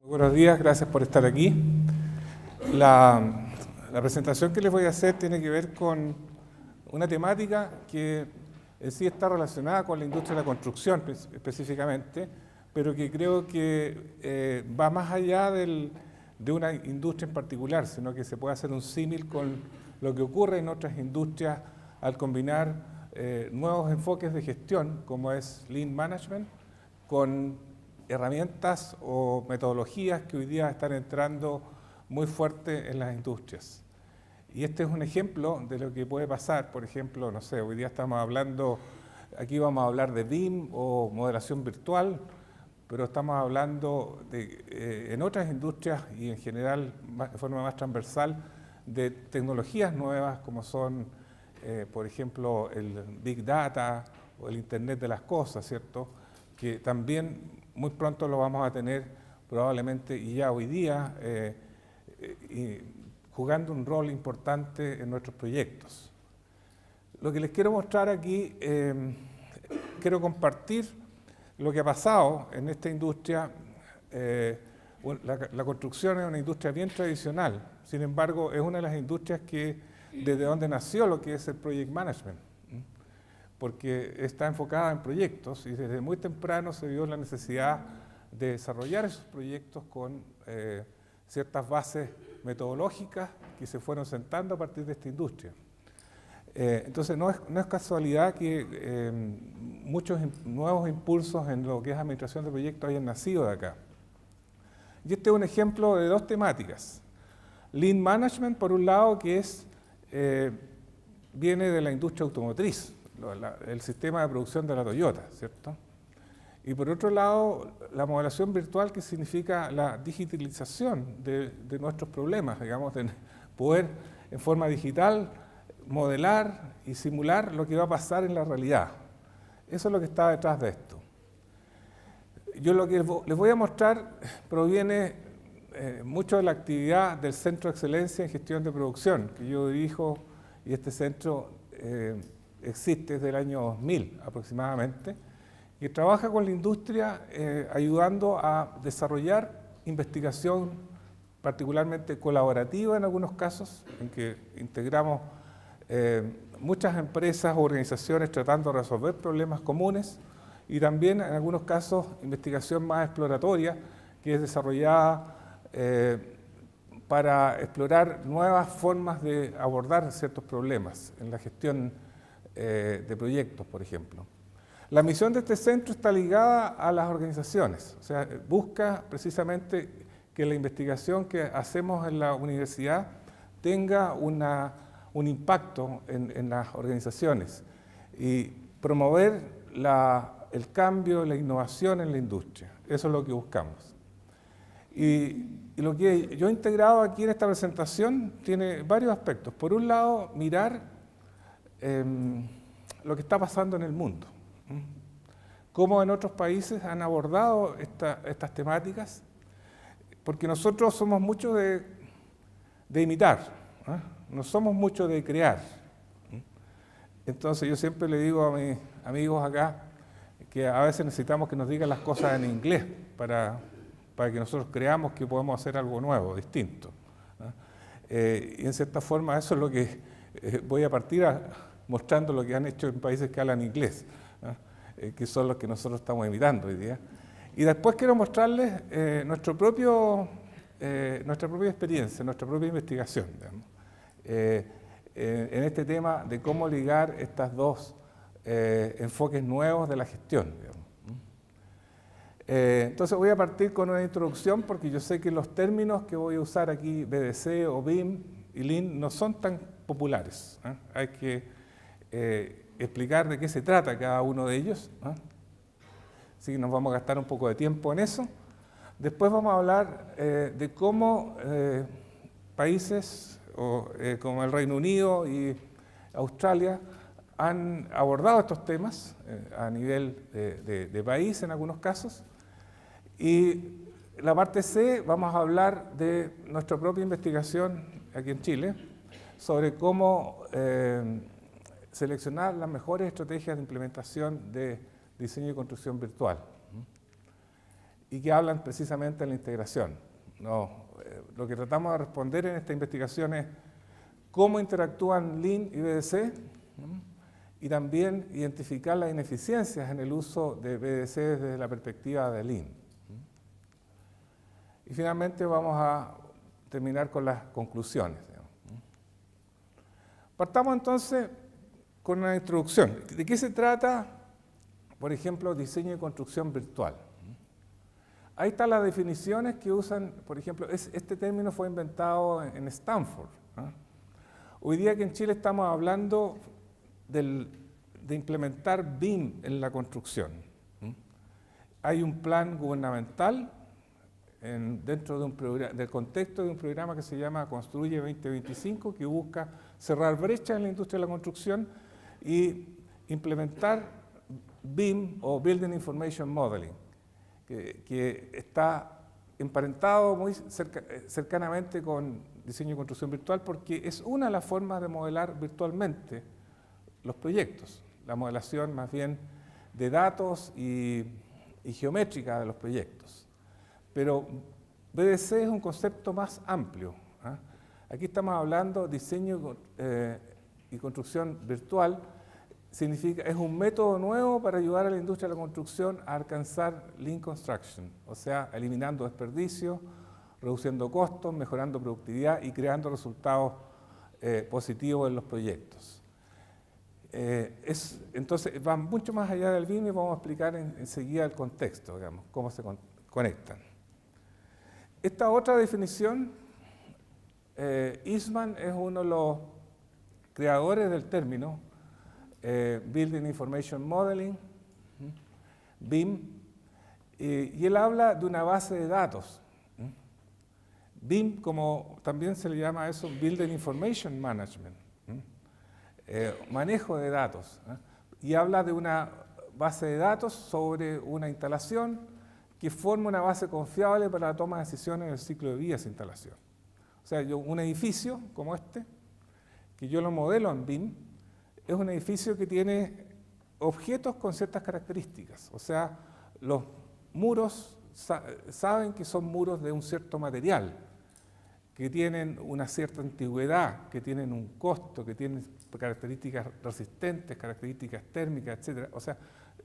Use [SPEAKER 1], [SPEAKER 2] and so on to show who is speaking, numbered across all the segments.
[SPEAKER 1] Buenos días, gracias por estar aquí. La presentación que les voy a hacer tiene que ver con una temática que en sí está relacionada con la industria de la construcción específicamente, pero que creo que va más allá de una industria en particular, sino que se puede hacer un símil con lo que ocurre en otras industrias al combinar nuevos enfoques de gestión, como es Lean Management, con herramientas o metodologías que hoy día están entrando muy fuerte en las industrias. Y este es un ejemplo de lo que puede pasar. Por ejemplo, no sé, hoy día estamos hablando, aquí vamos a hablar de BIM o modelación virtual, pero estamos hablando en otras industrias y en general de forma más transversal de tecnologías nuevas como son, por ejemplo, el Big Data o el Internet de las cosas, ¿cierto? Que también muy pronto lo vamos a tener probablemente y ya hoy día jugando un rol importante en nuestros proyectos. Lo que les quiero mostrar aquí, quiero compartir lo que ha pasado en esta industria. La construcción es una industria bien tradicional, sin embargo es una de las industrias que desde donde nació lo que es el Project Management, porque está enfocada en proyectos y desde muy temprano se vio la necesidad de desarrollar esos proyectos con ciertas bases metodológicas que se fueron sentando a partir de esta industria. Entonces no es casualidad que muchos nuevos impulsos en lo que es administración de proyectos hayan nacido de acá. Y este es un ejemplo de dos temáticas. Lean Management, por un lado, que viene de la industria automotriz, el sistema de producción de la Toyota, ¿cierto? Y por otro lado, la modelación virtual, que significa la digitalización de nuestros problemas, digamos, de poder en forma digital modelar y simular lo que va a pasar en la realidad. Eso es lo que está detrás de esto. Yo lo que les voy a mostrar proviene mucho de la actividad del Centro de Excelencia en Gestión de Producción, que yo dirijo, y este centro existe desde el año 2000 aproximadamente, y trabaja con la industria ayudando a desarrollar investigación particularmente colaborativa en algunos casos, en que integramos muchas empresas o organizaciones tratando de resolver problemas comunes, y también en algunos casos investigación más exploratoria, que es desarrollada para explorar nuevas formas de abordar ciertos problemas en la gestión de proyectos, por ejemplo. La misión de este centro está ligada a las organizaciones, o sea, busca precisamente que la investigación que hacemos en la universidad tenga un impacto en las organizaciones y promover el cambio, la innovación en la industria. Eso es lo que buscamos. Y lo que yo he integrado aquí en esta presentación tiene varios aspectos. Por un lado, mirar lo que está pasando en el mundo. Cómo en otros países han abordado estas temáticas, porque nosotros somos mucho de imitar, no somos mucho de crear. Entonces yo siempre le digo a mis amigos acá que a veces necesitamos que nos digan las cosas en inglés para que nosotros creamos que podemos hacer algo nuevo, distinto. Y en cierta forma eso es lo que voy a partir mostrando lo que han hecho en países que hablan inglés, que son los que nosotros estamos imitando hoy día. Y después quiero mostrarles nuestra propia experiencia, nuestra propia investigación, digamos, en este tema de cómo ligar estos dos enfoques nuevos de la gestión, digamos. Entonces voy a partir con una introducción porque yo sé que los términos que voy a usar aquí, BDC o BIM y Lean, no son tan populares. Hay que explicar de qué se trata cada uno de ellos. Así que nos vamos a gastar un poco de tiempo en eso. Después vamos a hablar de cómo países como el Reino Unido y Australia han abordado estos temas a nivel de país en algunos casos. Y la parte C vamos a hablar de nuestra propia investigación aquí en Chile sobre cómo seleccionar las mejores estrategias de implementación de diseño y construcción virtual. y que hablan precisamente de la integración. Lo que tratamos de responder en esta investigación es cómo interactúan Lean y BDC, y también identificar las ineficiencias en el uso de BDC desde la perspectiva de Lean. Y finalmente vamos a terminar con las conclusiones. Partamos entonces con una introducción. ¿De qué se trata, por ejemplo, diseño y construcción virtual? Ahí están las definiciones que usan, por ejemplo, este término fue inventado en Stanford. Hoy día que en Chile estamos hablando de implementar BIM en la construcción. Hay un plan gubernamental dentro del contexto de un programa que se llama Construye 2025, que busca cerrar brechas en la industria de la construcción y implementar BIM o Building Information Modeling, que está emparentado muy cercanamente con diseño y construcción virtual, porque es una de las formas de modelar virtualmente los proyectos, la modelación más bien de datos y geométrica de los proyectos. Pero BDC es un concepto más amplio. Aquí estamos hablando de diseño y construcción virtual. Es un método nuevo para ayudar a la industria de la construcción a alcanzar Lean Construction, o sea, eliminando desperdicios, reduciendo costos, mejorando productividad y creando resultados positivos en los proyectos. Entonces, va mucho más allá del BIM y vamos a explicar enseguida el contexto, digamos, cómo se conectan. Esta otra definición, Eastman es uno de los creadores del término Building Information Modeling, BIM, y él habla de una base de datos. BIM, como también se le llama a eso, Building Information Management, manejo de datos, y habla de una base de datos sobre una instalación que forma una base confiable para la toma de decisiones en el ciclo de vida de esa instalación. O sea, un edificio como este, que yo lo modelo en BIM, es un edificio que tiene objetos con ciertas características. O sea, los muros saben que son muros de un cierto material, que tienen una cierta antigüedad, que tienen un costo, que tienen características resistentes, características térmicas, etc. O sea,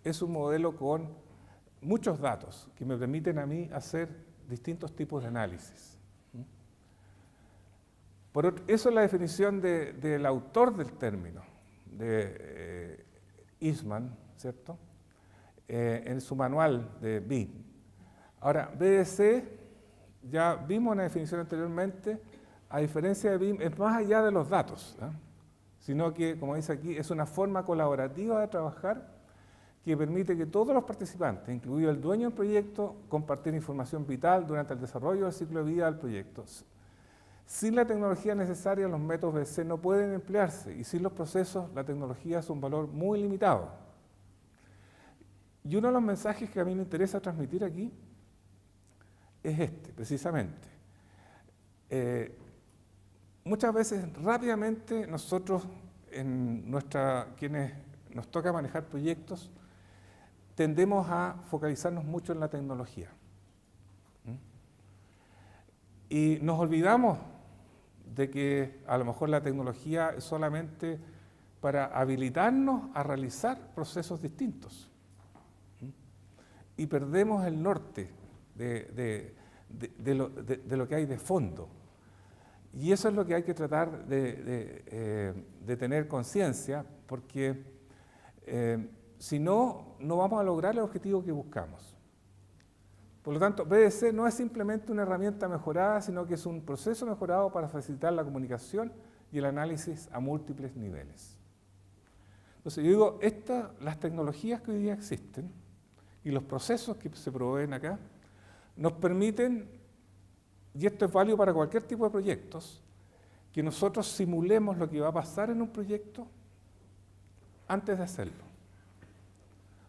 [SPEAKER 1] es un modelo con muchos datos que me permiten a mí hacer distintos tipos de análisis. Eso es la definición del autor del término, de Eastman, ¿cierto? En su manual de BIM. Ahora, BDC, ya vimos una definición anteriormente, a diferencia de BIM, es más allá de los datos, sino que, como dice aquí, es una forma colaborativa de trabajar que permite que todos los participantes, incluido el dueño del proyecto, compartir información vital durante el desarrollo del ciclo de vida del proyecto. Sin la tecnología necesaria, los métodos BDC no pueden emplearse, y sin los procesos, la tecnología es un valor muy limitado. Y uno de los mensajes que a mí me interesa transmitir aquí es este, precisamente. Muchas veces, rápidamente, nosotros, quienes nos toca manejar proyectos, tendemos a focalizarnos mucho en la tecnología. Y nos olvidamos de que a lo mejor la tecnología es solamente para habilitarnos a realizar procesos distintos. Y perdemos el norte de lo que hay de fondo. Y eso es lo que hay que tratar de tener conciencia, porque si no, no vamos a lograr el objetivo que buscamos. Por lo tanto, BDC no es simplemente una herramienta mejorada, sino que es un proceso mejorado para facilitar la comunicación y el análisis a múltiples niveles. Entonces, yo digo, las tecnologías que hoy día existen y los procesos que se proveen acá, nos permiten, y esto es válido para cualquier tipo de proyectos, que nosotros simulemos lo que va a pasar en un proyecto antes de hacerlo.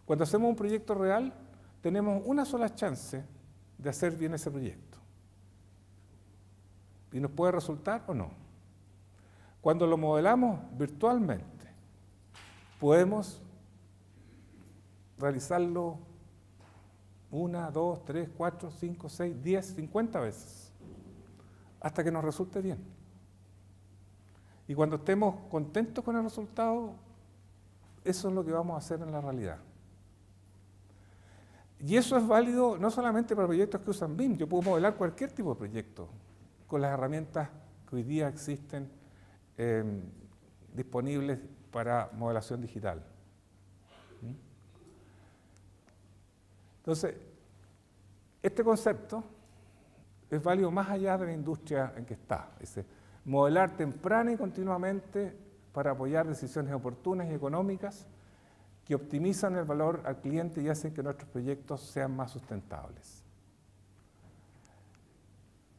[SPEAKER 1] Cuando hacemos un proyecto real, tenemos una sola chance de hacer bien ese proyecto. Y nos puede resultar o no. Cuando lo modelamos virtualmente, podemos realizarlo 1, 2, 3, 4, 5, 6, 10, 50 veces, hasta que nos resulte bien. Y cuando estemos contentos con el resultado, eso es lo que vamos a hacer en la realidad. Y eso es válido no solamente para proyectos que usan BIM, yo puedo modelar cualquier tipo de proyecto con las herramientas que hoy día existen disponibles para modelación digital. Entonces, este concepto es válido más allá de la industria en que está. Dice, modelar temprana y continuamente para apoyar decisiones oportunas y económicas que optimizan el valor al cliente y hacen que nuestros proyectos sean más sustentables.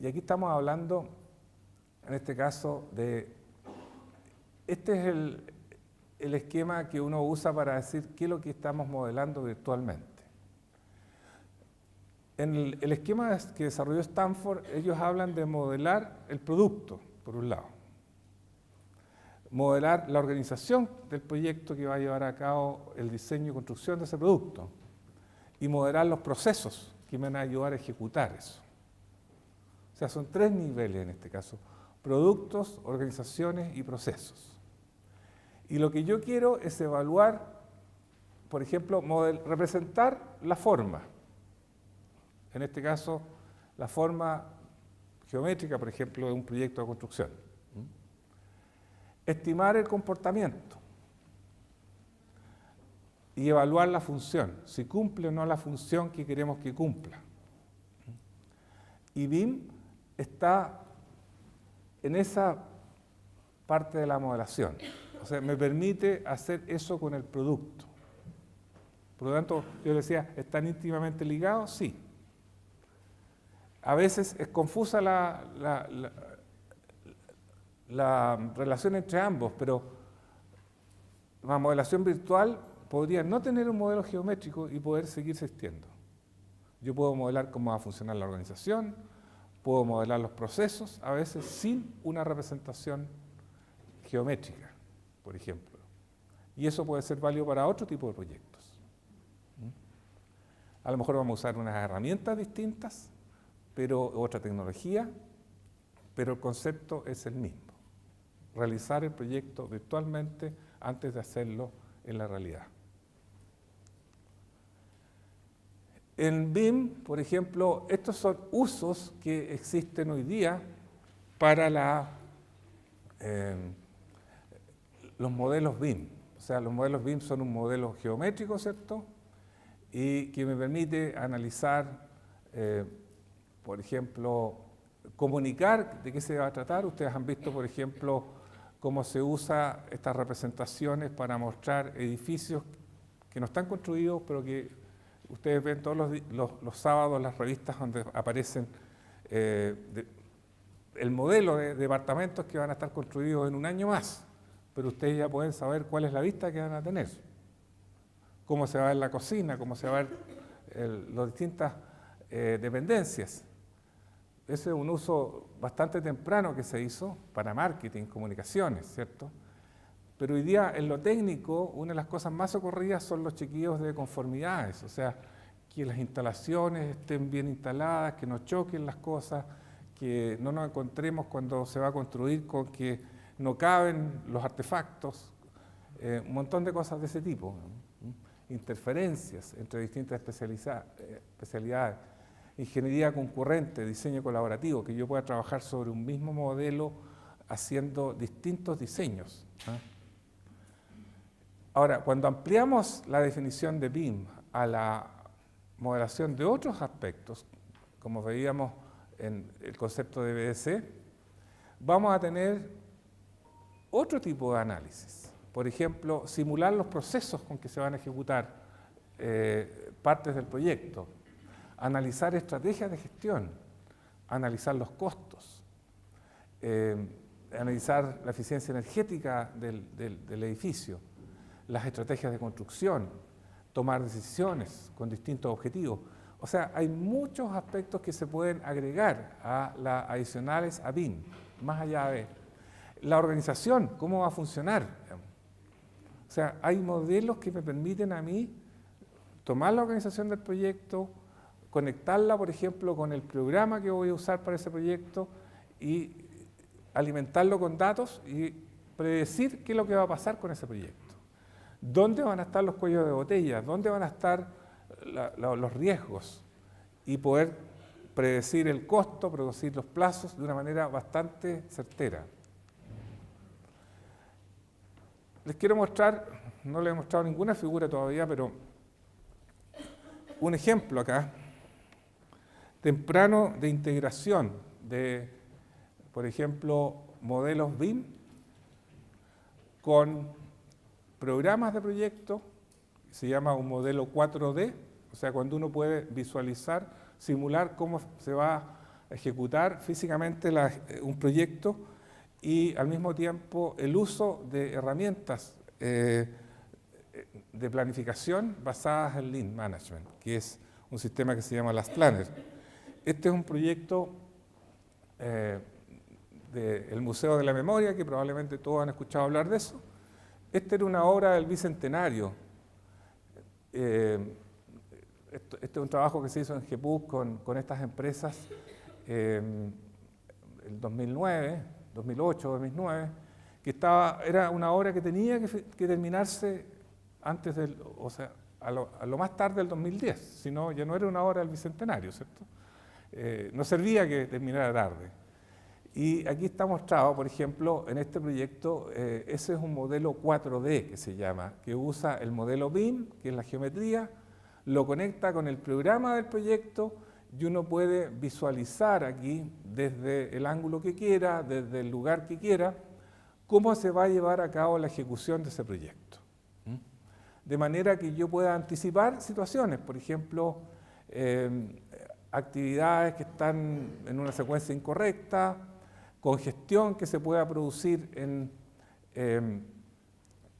[SPEAKER 1] Y aquí estamos hablando, en este caso, de... Este es el esquema que uno usa para decir qué es lo que estamos modelando virtualmente. En el esquema que desarrolló Stanford, ellos hablan de modelar el producto, por un lado. Modelar la organización del proyecto que va a llevar a cabo el diseño y construcción de ese producto. Y modelar los procesos que van a ayudar a ejecutar eso. O sea, son 3 niveles en este caso. Productos, organizaciones y procesos. Y lo que yo quiero es evaluar, por ejemplo, representar la forma. En este caso, la forma geométrica, por ejemplo, de un proyecto de construcción. Estimar el comportamiento y evaluar la función, si cumple o no la función que queremos que cumpla. Y BIM está en esa parte de la modelación. O sea, me permite hacer eso con el producto. Por lo tanto, yo decía, ¿están íntimamente ligados? Sí. A veces es confusa la relación entre ambos, pero la modelación virtual podría no tener un modelo geométrico y poder seguir existiendo. Yo puedo modelar cómo va a funcionar la organización, puedo modelar los procesos, a veces sin una representación geométrica, por ejemplo. Y eso puede ser válido para otro tipo de proyectos. A lo mejor vamos a usar unas herramientas distintas, pero otra tecnología, pero el concepto es el mismo. Realizar el proyecto virtualmente antes de hacerlo en la realidad. En BIM, por ejemplo, estos son usos que existen hoy día para los modelos BIM. O sea, los modelos BIM son un modelo geométrico, ¿cierto? Y que me permite analizar, por ejemplo, comunicar de qué se va a tratar. Ustedes han visto, por ejemplo, cómo se usa estas representaciones para mostrar edificios que no están construidos, pero que ustedes ven todos los sábados en las revistas donde aparecen el modelo de departamentos que van a estar construidos en un año más, pero ustedes ya pueden saber cuál es la vista que van a tener, cómo se va a ver la cocina, cómo se va a ver las distintas dependencias. Ese es un uso bastante temprano que se hizo para marketing, comunicaciones, ¿cierto? Pero hoy día, en lo técnico, una de las cosas más ocurridas son los chequeos de conformidades, o sea, que las instalaciones estén bien instaladas, que no choquen las cosas, que no nos encontremos cuando se va a construir con que no caben los artefactos, un montón de cosas de ese tipo, interferencias entre distintas especialidades. Ingeniería concurrente, diseño colaborativo, que yo pueda trabajar sobre un mismo modelo haciendo distintos diseños. Ahora, cuando ampliamos la definición de BIM a la modelación de otros aspectos, como veíamos en el concepto de BDC, vamos a tener otro tipo de análisis. Por ejemplo, simular los procesos con que se van a ejecutar partes del proyecto, analizar estrategias de gestión, analizar los costos, analizar la eficiencia energética del edificio, las estrategias de construcción, tomar decisiones con distintos objetivos. O sea, hay muchos aspectos que se pueden agregar adicionales a BIM, más allá de la organización, cómo va a funcionar. O sea, hay modelos que me permiten a mí tomar la organización del proyecto, conectarla, por ejemplo, con el programa que voy a usar para ese proyecto y alimentarlo con datos y predecir qué es lo que va a pasar con ese proyecto. ¿Dónde van a estar los cuellos de botella? ¿Dónde van a estar los riesgos? Y poder predecir el costo, predecir los plazos de una manera bastante certera. Les quiero mostrar, no les he mostrado ninguna figura todavía, pero un ejemplo acá, temprano de integración de, por ejemplo, modelos BIM con programas de proyecto, se llama un modelo 4D, o sea, cuando uno puede visualizar, simular cómo se va a ejecutar físicamente un proyecto y al mismo tiempo el uso de herramientas de planificación basadas en Lean Management, que es un sistema que se llama Last Planner. Este es un proyecto del Museo de la Memoria, que probablemente todos han escuchado hablar de eso. Esta era una obra del Bicentenario. Este es un trabajo que se hizo en GEPUC con estas empresas en el 2009, 2008, 2009, que era una obra que tenía que terminarse antes del, o sea, a lo más tarde del 2010, si no, ya no era una obra del Bicentenario, ¿cierto? No servía que terminara tarde. Y aquí está mostrado, por ejemplo, en este proyecto, ese es un modelo 4D que se llama, que usa el modelo BIM, que es la geometría, lo conecta con el programa del proyecto y uno puede visualizar aquí, desde el ángulo que quiera, desde el lugar que quiera, cómo se va a llevar a cabo la ejecución de ese proyecto. De manera que yo pueda anticipar situaciones, por ejemplo, actividades que están en una secuencia incorrecta, congestión que se pueda producir en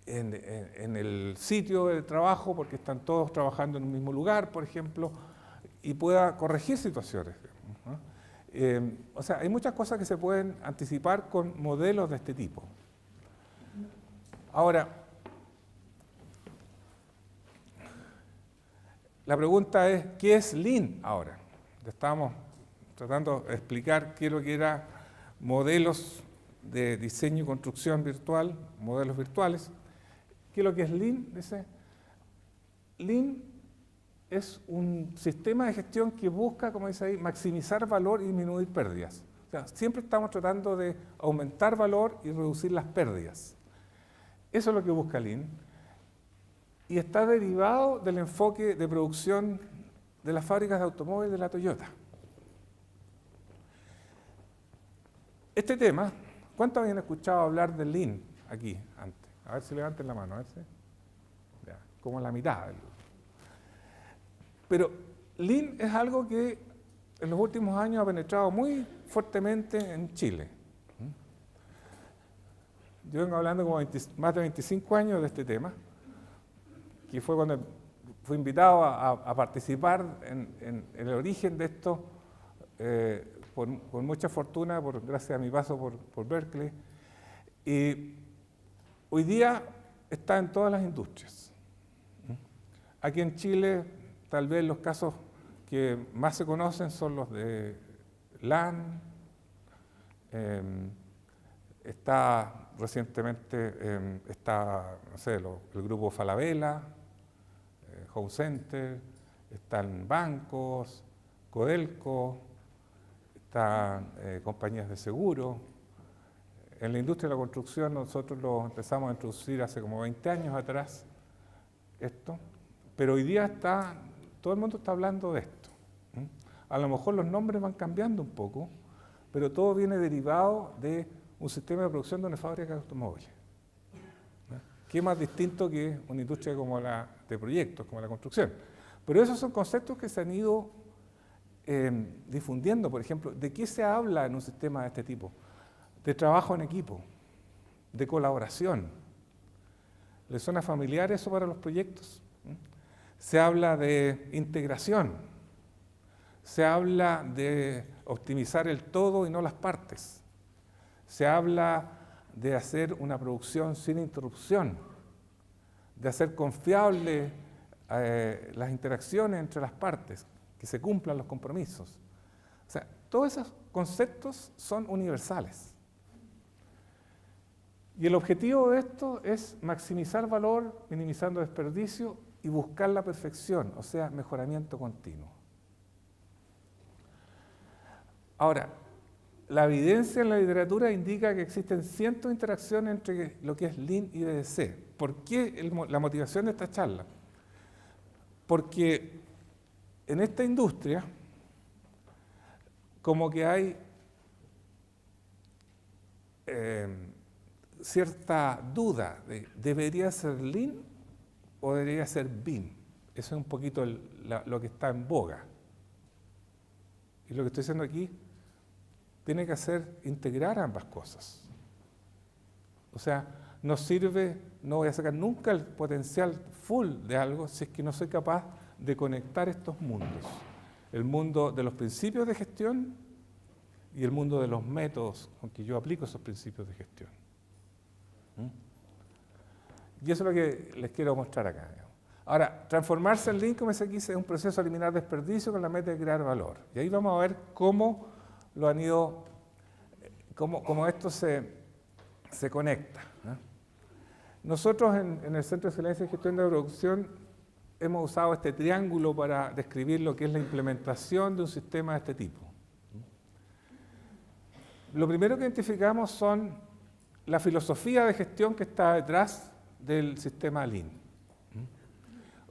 [SPEAKER 1] el sitio de trabajo porque están todos trabajando en un mismo lugar, por ejemplo, y pueda corregir situaciones. O sea, hay muchas cosas que se pueden anticipar con modelos de este tipo. Ahora, la pregunta es, ¿qué es Lean ahora? Estábamos tratando de explicar qué es lo que era modelos de diseño y construcción virtual, modelos virtuales. ¿Qué es lo que es Lean? Dice, Lean es un sistema de gestión que busca, como dice ahí, maximizar valor y disminuir pérdidas. O sea, siempre estamos tratando de aumentar valor y reducir las pérdidas. Eso es lo que busca Lean. Y está derivado del enfoque de producción de las fábricas de automóviles de la Toyota. Este tema, ¿cuántos habían escuchado hablar de Lean aquí antes? A ver si levanten la mano, a ver si. Ya, como la mitad. Pero Lean es algo que en los últimos años ha penetrado muy fuertemente en Chile. Yo vengo hablando como más de 25 años de este tema, que fue cuando fui invitado a participar en el origen de esto, con mucha fortuna, gracias a mi paso por Berkeley. Y hoy día está en todas las industrias. Aquí en Chile, tal vez los casos que más se conocen son los de LAN, está recientemente, no sé, el grupo Falabella, Home Center, están bancos, Codelco, están compañías de seguro. En la industria de la construcción nosotros lo empezamos a introducir hace como 20 años atrás, esto, pero hoy día todo el mundo está hablando de esto. A lo mejor los nombres van cambiando un poco, pero todo viene derivado de un sistema de producción de una fábrica de automóviles. ¿Qué más distinto que una industria como la de proyectos, como la construcción? Pero esos son conceptos que se han ido difundiendo. Por ejemplo, ¿de qué se habla en un sistema de este tipo? De trabajo en equipo, de colaboración. ¿Les suena familiar eso para los proyectos? Se habla de integración, se habla de optimizar el todo y no las partes, se habla de hacer una producción sin interrupción, de hacer confiable las interacciones entre las partes. que se cumplan los compromisos. O sea, todos esos conceptos son universales. Y el objetivo de esto es maximizar valor, minimizando desperdicio y buscar la perfección, o sea, mejoramiento continuo. Ahora, la evidencia en la literatura indica que existen cientos de interacciones entre lo que es Lean y BDC. ¿Por qué la motivación de esta charla? Porque en esta industria, como que hay cierta duda de ¿debería ser Lean o debería ser BIM? Eso es un poquito lo que está en boga. Y lo que estoy diciendo aquí tiene que hacer integrar ambas cosas. O sea, no sirve, no voy a sacar nunca el potencial full de algo si es que no soy capaz de conectar estos mundos. El mundo de los principios de gestión y el mundo de los métodos con que yo aplico esos principios de gestión. Y eso es lo que les quiero mostrar acá. Ahora, transformarse en Lean, como se dice, es un proceso de eliminar desperdicio con la meta de crear valor. Y ahí vamos a ver cómo lo han ido, cómo esto se conecta. Nosotros en el Centro de Excelencia en Gestión de Producción hemos usado este triángulo para describir lo que es la implementación de un sistema de este tipo. Lo primero que identificamos son la filosofía de gestión que está detrás del sistema Lean.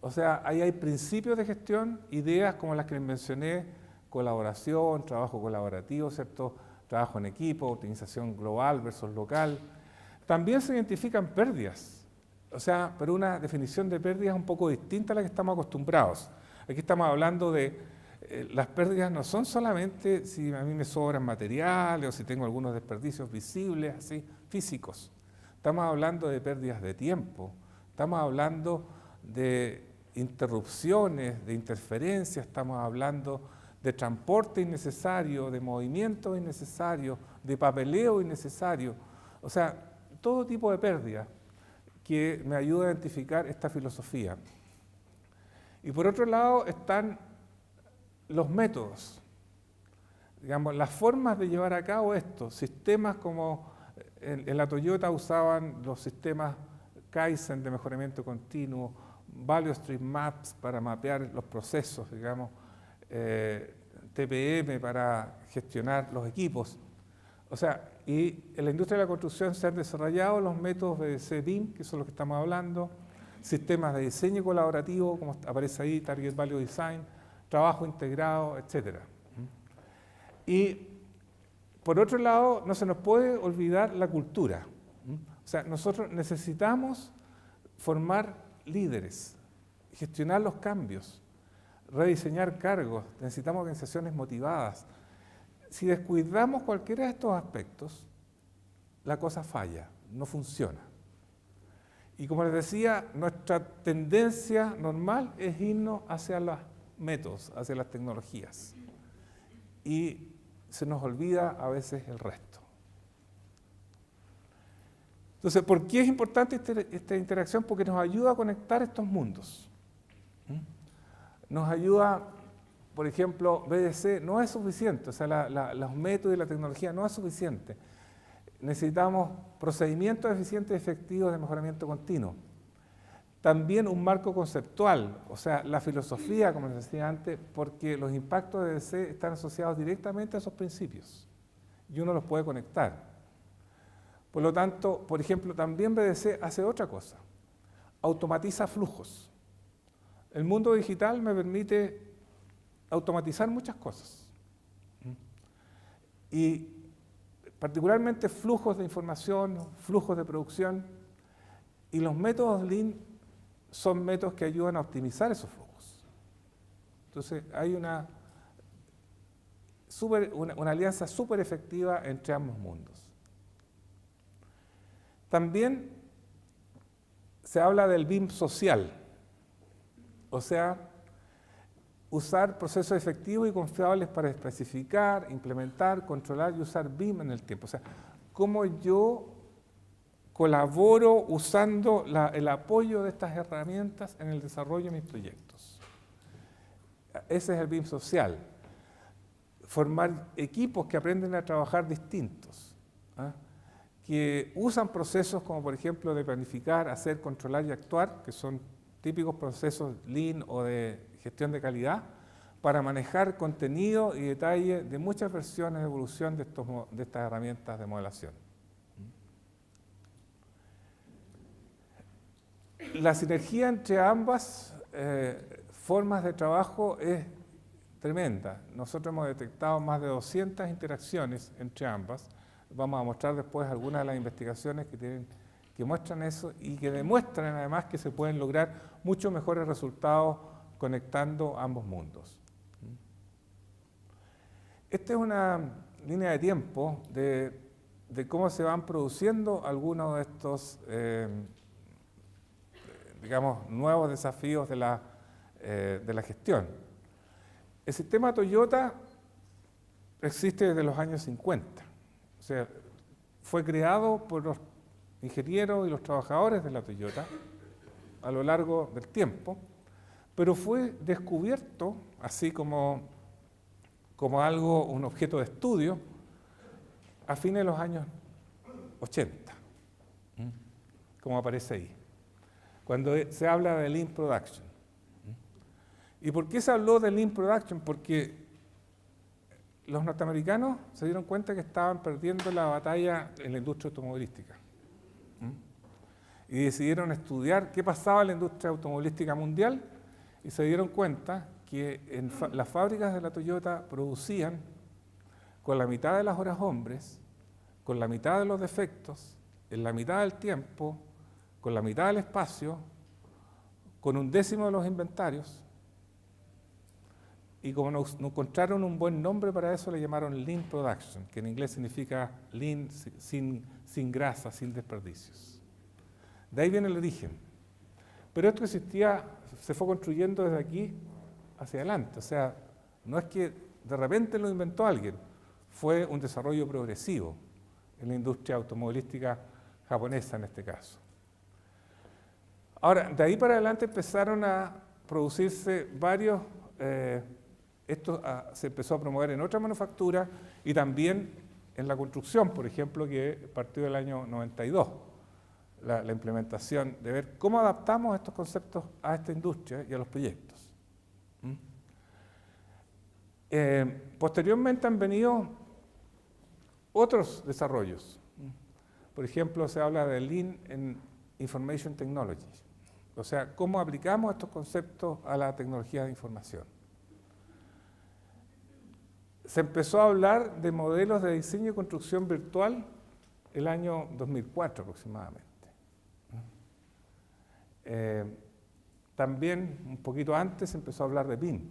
[SPEAKER 1] O sea, ahí hay principios de gestión, ideas como las que les mencioné, colaboración, trabajo colaborativo, ¿cierto? Trabajo en equipo, optimización global versus local. También se identifican pérdidas, o sea, pero una definición de pérdidas un poco distinta a la que estamos acostumbrados. Aquí estamos hablando de, las pérdidas no son solamente si a mí me sobran materiales o si tengo algunos desperdicios visibles, así, físicos. Estamos hablando de pérdidas de tiempo, estamos hablando de interrupciones, de interferencias, estamos hablando de transporte innecesario, de movimiento innecesario, de papeleo innecesario. O sea, todo tipo de pérdida que me ayuda a identificar esta filosofía. Y por otro lado están los métodos, digamos, las formas de llevar a cabo esto. Sistemas como en la Toyota usaban los sistemas Kaizen de mejoramiento continuo, Value Stream Maps para mapear los procesos, digamos, TPM para gestionar los equipos. O sea, y en la industria de la construcción se han desarrollado los métodos BDC BIM, que son los que estamos hablando, sistemas de diseño colaborativo, como aparece ahí, Target Value Design, trabajo integrado, etc. Y por otro lado, no se nos puede olvidar la cultura. O sea, nosotros necesitamos formar líderes, gestionar los cambios, rediseñar cargos, necesitamos organizaciones motivadas. Si descuidamos cualquiera de estos aspectos, la cosa falla, no funciona. Y como les decía, nuestra tendencia normal es irnos hacia los métodos, hacia las tecnologías. Y se nos olvida a veces el resto. Entonces, ¿por qué es importante esta interacción? Porque nos ayuda a conectar estos mundos. Nos ayuda, por ejemplo, BDC no es suficiente, o sea, los métodos y la tecnología no es suficiente. Necesitamos procedimientos eficientes y efectivos de mejoramiento continuo. También un marco conceptual, o sea, la filosofía, como les decía antes, porque los impactos de BDC están asociados directamente a esos principios y uno los puede conectar. Por lo tanto, por ejemplo, también BDC hace otra cosa, automatiza flujos. El mundo digital me permite automatizar muchas cosas. Y particularmente flujos de información, flujos de producción, y los métodos Lean son métodos que ayudan a optimizar esos flujos. Entonces hay una alianza súper efectiva entre ambos mundos. También se habla del BIM social, o sea, usar procesos efectivos y confiables para especificar, implementar, controlar y usar BIM en el tiempo. O sea, cómo yo colaboro usando el apoyo de estas herramientas en el desarrollo de mis proyectos. ese es el BIM social. Formar equipos que aprenden a trabajar distintos, ¿ah? Que usan procesos como por ejemplo de planificar, hacer, controlar y actuar, que son típicos procesos Lean o de gestión de calidad, para manejar contenido y detalle de muchas versiones de evolución de estas herramientas de modelación. La sinergia entre ambas formas de trabajo es tremenda. Nosotros hemos detectado más de 200 interacciones entre ambas. Vamos a mostrar después algunas de las investigaciones que muestran eso y que demuestran además que se pueden lograr mucho mejores resultados conectando ambos mundos. Esta es una línea de tiempo de cómo se van produciendo algunos de estos, digamos, nuevos desafíos de la gestión. El sistema Toyota existe desde los años 50. O sea, fue creado por los ingenieros y los trabajadores de la Toyota a lo largo del tiempo, pero fue descubierto así como algo, un objeto de estudio, a fines de los años 80, como aparece ahí, cuando se habla de Lean Production. ¿Y por qué se habló de Lean Production? Porque los norteamericanos se dieron cuenta que estaban perdiendo la batalla en la industria automovilística. Y decidieron estudiar qué pasaba en la industria automovilística mundial y se dieron cuenta que en las fábricas de la Toyota producían con la mitad de las horas hombres, con la mitad de los defectos, en la mitad del tiempo, con la mitad del espacio, con 1/10 de los inventarios. Y como no encontraron un buen nombre para eso, le llamaron Lean Production, que en inglés significa lean, sin grasa, sin desperdicios. De ahí viene el origen. Pero esto existía, se fue construyendo desde aquí hacia adelante. O sea, no es que de repente lo inventó alguien, fue un desarrollo progresivo en la industria automovilística japonesa en este caso. Ahora, de ahí para adelante empezaron a producirse varios, esto se empezó a promover en otras manufacturas y también en la construcción, por ejemplo, que partió del año 92, la implementación de ver cómo adaptamos estos conceptos a esta industria y a los proyectos. Posteriormente han venido otros desarrollos. Por ejemplo, se habla de Lean en Information Technology, o sea, cómo aplicamos estos conceptos a la tecnología de información. Se empezó a hablar de modelos de diseño y construcción virtual el año 2004 aproximadamente. También, un poquito antes, se empezó a hablar de BIM.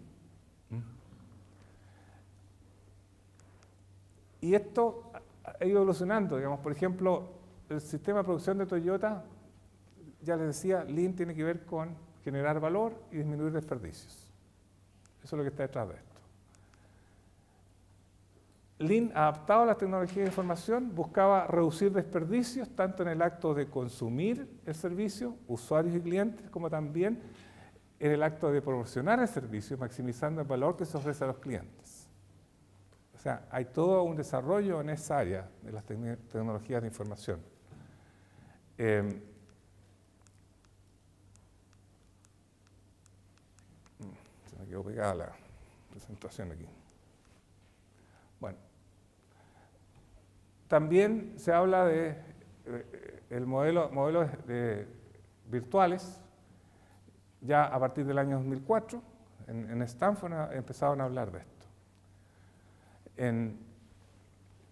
[SPEAKER 1] Y esto ha ido evolucionando, digamos, por ejemplo, el sistema de producción de Toyota, ya les decía, Lean tiene que ver con generar valor y disminuir desperdicios. Eso es lo que está detrás de esto. Lean, adaptado a las tecnologías de información, buscaba reducir desperdicios tanto en el acto de consumir el servicio, usuarios y clientes, como también en el acto de proporcionar el servicio, maximizando el valor que se ofrece a los clientes. O sea, hay todo un desarrollo en esa área de las tecnologías de información. Se me quedó pegada la presentación aquí. Bueno, también se habla de modelos virtuales. Ya a partir del año 2004, en Stanford empezaron a hablar de esto. En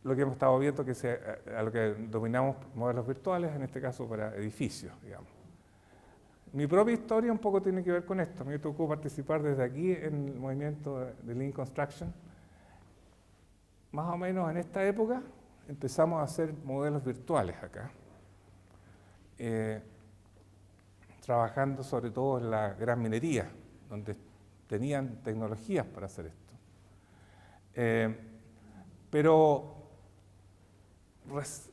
[SPEAKER 1] lo que hemos estado viendo, a lo que dominamos modelos virtuales, en este caso para edificios, digamos. Mi propia historia un poco tiene que ver con esto. A mí me tocó participar desde aquí en el movimiento de Lean Construction. Más o menos en esta época empezamos a hacer modelos virtuales acá, trabajando sobre todo en la gran minería, donde tenían tecnologías para hacer esto. Pero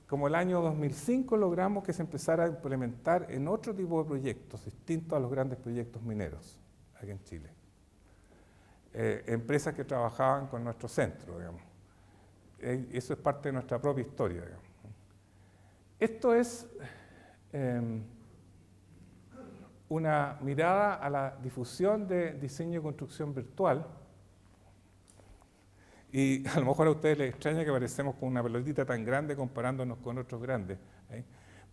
[SPEAKER 1] como el año 2005 logramos que se empezara a implementar en otro tipo de proyectos, distintos a los grandes proyectos mineros aquí en Chile. empresas que trabajaban con nuestro centro, digamos. Eso es parte de nuestra propia historia, digamos. Esto es una mirada a la difusión de diseño y construcción virtual. Y a lo mejor a ustedes les extraña que parecemos con una pelotita tan grande comparándonos con otros grandes,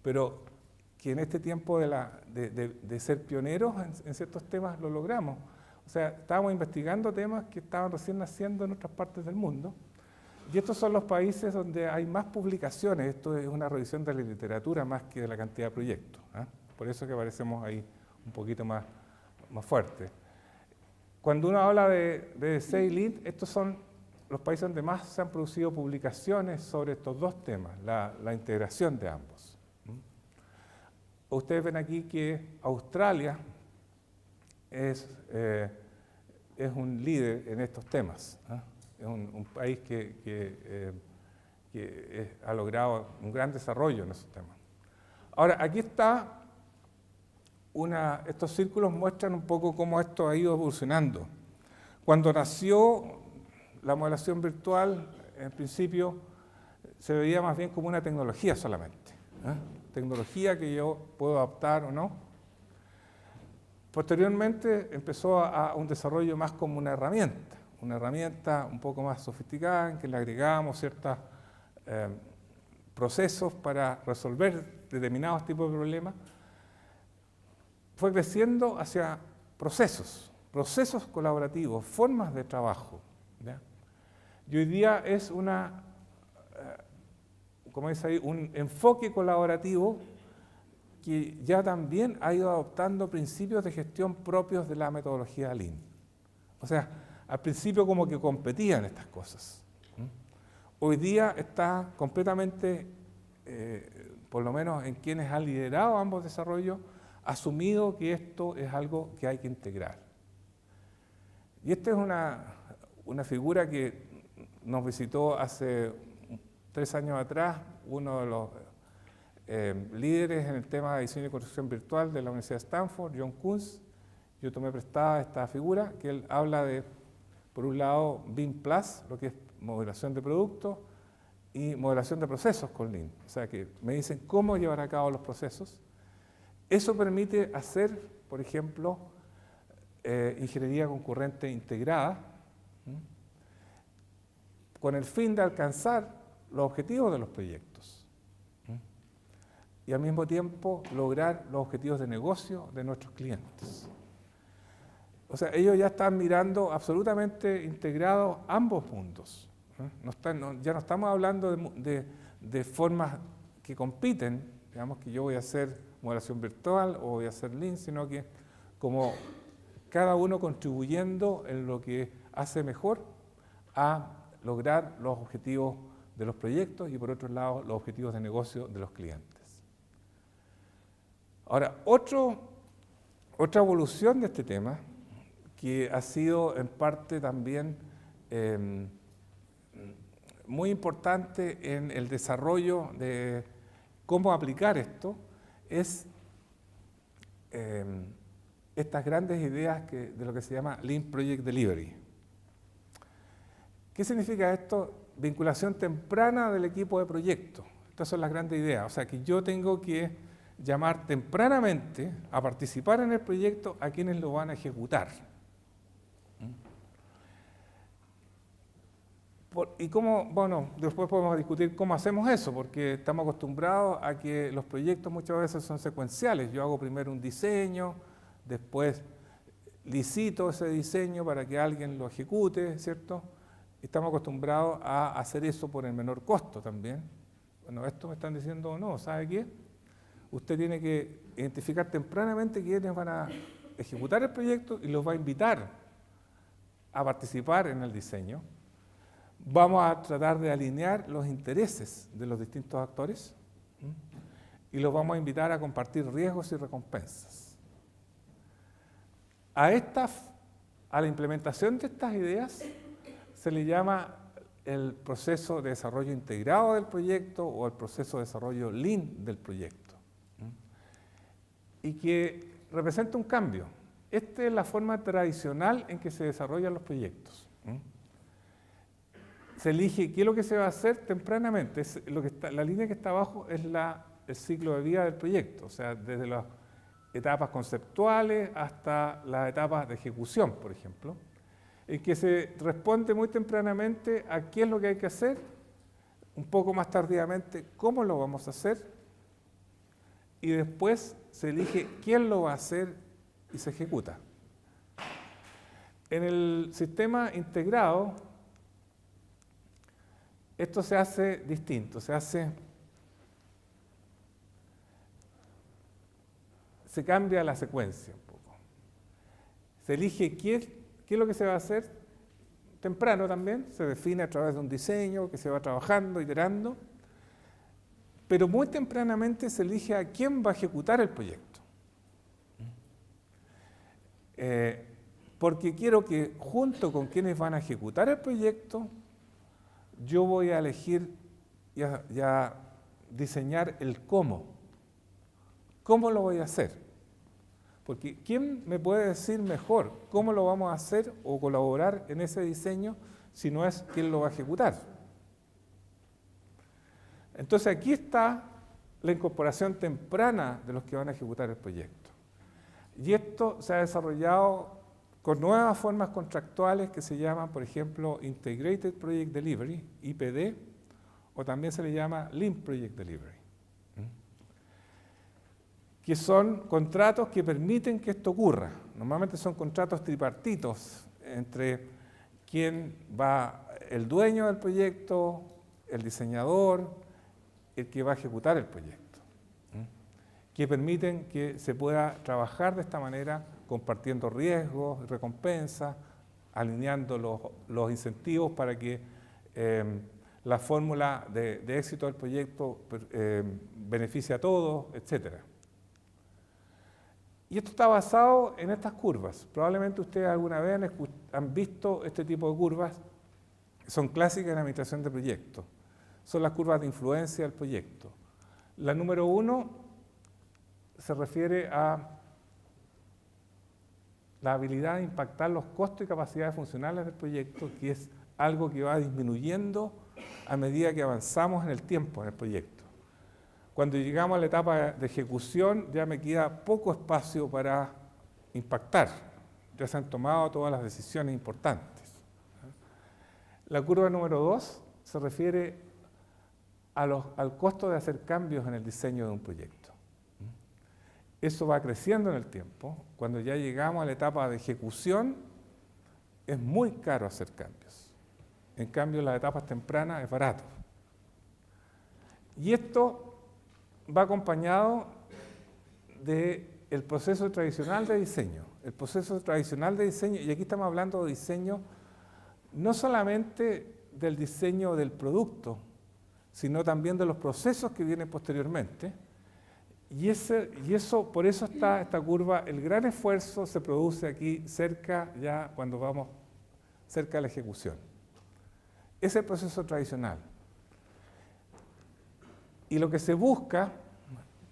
[SPEAKER 1] pero que en este tiempo de ser pioneros en ciertos temas lo logramos. O sea, estábamos investigando temas que estaban recién naciendo en otras partes del mundo, y estos son los países donde hay más publicaciones. Esto es una revisión de la literatura más que de la cantidad de proyectos, Por eso que parecemos ahí un poquito más fuertes. Cuando uno habla de BDC y Lean, estos son los países donde más se han producido publicaciones sobre estos dos temas, la integración de ambos. Ustedes ven aquí que Australia es un líder en estos temas. Es un país que ha logrado un gran desarrollo en esos temas. Ahora, aquí está estos círculos muestran un poco cómo esto ha ido evolucionando. Cuando nació la modelación virtual, en principio, se veía más bien como una tecnología solamente. Tecnología que yo puedo adaptar o no. Posteriormente empezó a un desarrollo más como una herramienta un poco más sofisticada en que le agregamos ciertos procesos para resolver determinados tipos de problemas. Fue creciendo hacia procesos colaborativos, formas de trabajo, ¿ya? Y hoy día es como dice ahí, un enfoque colaborativo que ya también ha ido adoptando principios de gestión propios de la metodología Lean. O sea, al principio como que competían estas cosas. Hoy día está completamente, por lo menos en quienes han liderado ambos desarrollos, asumido que esto es algo que hay que integrar. Y esta es una figura que nos visitó hace 3 años atrás, uno de los líderes en el tema de diseño y construcción virtual de la Universidad de Stanford, John Kunz. Yo tomé prestada esta figura, que él habla de, por un lado, BIM Plus, lo que es modelación de productos, y modelación de procesos con Lean. O sea, que me dicen cómo llevar a cabo los procesos. Eso permite hacer, por ejemplo, ingeniería concurrente integrada, con el fin de alcanzar los objetivos de los proyectos y al mismo tiempo lograr los objetivos de negocio de nuestros clientes. O sea, ellos ya están mirando absolutamente integrados ambos mundos. Ya no estamos hablando de formas que compiten, digamos que yo voy a hacer modelación virtual o voy a hacer Lean, sino que como cada uno contribuyendo en lo que hace mejor a lograr los objetivos de los proyectos y por otro lado los objetivos de negocio de los clientes. Ahora, otra evolución de este tema que ha sido en parte también muy importante en el desarrollo de cómo aplicar esto es estas grandes ideas de lo que se llama Lean Project Delivery. ¿Qué significa esto? Vinculación temprana del equipo de proyecto. Estas son las grandes ideas. O sea, que yo tengo que llamar tempranamente a participar en el proyecto a quienes lo van a ejecutar. Y cómo, bueno, después podemos discutir cómo hacemos eso, porque estamos acostumbrados a que los proyectos muchas veces son secuenciales. Yo hago primero un diseño, después licito ese diseño para que alguien lo ejecute, ¿cierto? Estamos acostumbrados a hacer eso por el menor costo también. Bueno, esto me están diciendo, no, ¿sabe qué? Usted tiene que identificar tempranamente quiénes van a ejecutar el proyecto y los va a invitar a participar en el diseño. Vamos a tratar de alinear los intereses de los distintos actores y los vamos a invitar a compartir riesgos y recompensas. A la implementación de estas ideas se le llama el proceso de desarrollo integrado del proyecto o el proceso de desarrollo Lean del proyecto. Y que representa un cambio. Esta es la forma tradicional en que se desarrollan los proyectos. Se elige qué es lo que se va a hacer tempranamente. La línea que está abajo es el ciclo de vida del proyecto, o sea, desde las etapas conceptuales hasta las etapas de ejecución, por ejemplo, en que se responde muy tempranamente a qué es lo que hay que hacer, un poco más tardíamente cómo lo vamos a hacer, y después se elige quién lo va a hacer y se ejecuta. En el sistema integrado, esto se hace distinto, se cambia la secuencia un poco. Se elige qué es lo que se va a hacer temprano también, se define a través de un diseño que se va trabajando, iterando, pero muy tempranamente se elige a quién va a ejecutar el proyecto. Porque quiero que junto con quienes van a ejecutar el proyecto, yo voy a elegir y a diseñar el cómo. ¿Cómo lo voy a hacer? Porque ¿quién me puede decir mejor cómo lo vamos a hacer o colaborar en ese diseño si no es quien lo va a ejecutar? Entonces aquí está la incorporación temprana de los que van a ejecutar el proyecto. Y esto se ha desarrollado con nuevas formas contractuales que se llaman, por ejemplo, Integrated Project Delivery, IPD, o también se le llama Lean Project Delivery, que son contratos que permiten que esto ocurra. Normalmente son contratos tripartitos entre el dueño del proyecto, el diseñador, el que va a ejecutar el proyecto, que permiten que se pueda trabajar de esta manera, compartiendo riesgos, recompensas, alineando los incentivos para que la fórmula de éxito del proyecto beneficie a todos, etc. Y esto está basado en estas curvas. Probablemente ustedes alguna vez han visto este tipo de curvas, son clásicas en la administración de proyectos. Son las curvas de influencia del proyecto. La número 1 se refiere a la habilidad de impactar los costos y capacidades funcionales del proyecto, que es algo que va disminuyendo a medida que avanzamos en el tiempo en el proyecto. Cuando llegamos a la etapa de ejecución, ya me queda poco espacio para impactar. Ya se han tomado todas las decisiones importantes. La curva número 2 se refiere al costo de hacer cambios en el diseño de un proyecto. Eso va creciendo en el tiempo. Cuando ya llegamos a la etapa de ejecución, es muy caro hacer cambios. En cambio, en las etapas tempranas es barato. Y esto va acompañado del proceso tradicional de diseño. El proceso tradicional de diseño, y aquí estamos hablando de diseño no solamente del diseño del producto, sino también de los procesos que vienen posteriormente. Y eso, por eso está esta curva, el gran esfuerzo se produce aquí cerca, ya cuando vamos cerca de la ejecución. Ese es el proceso tradicional. Y lo que se busca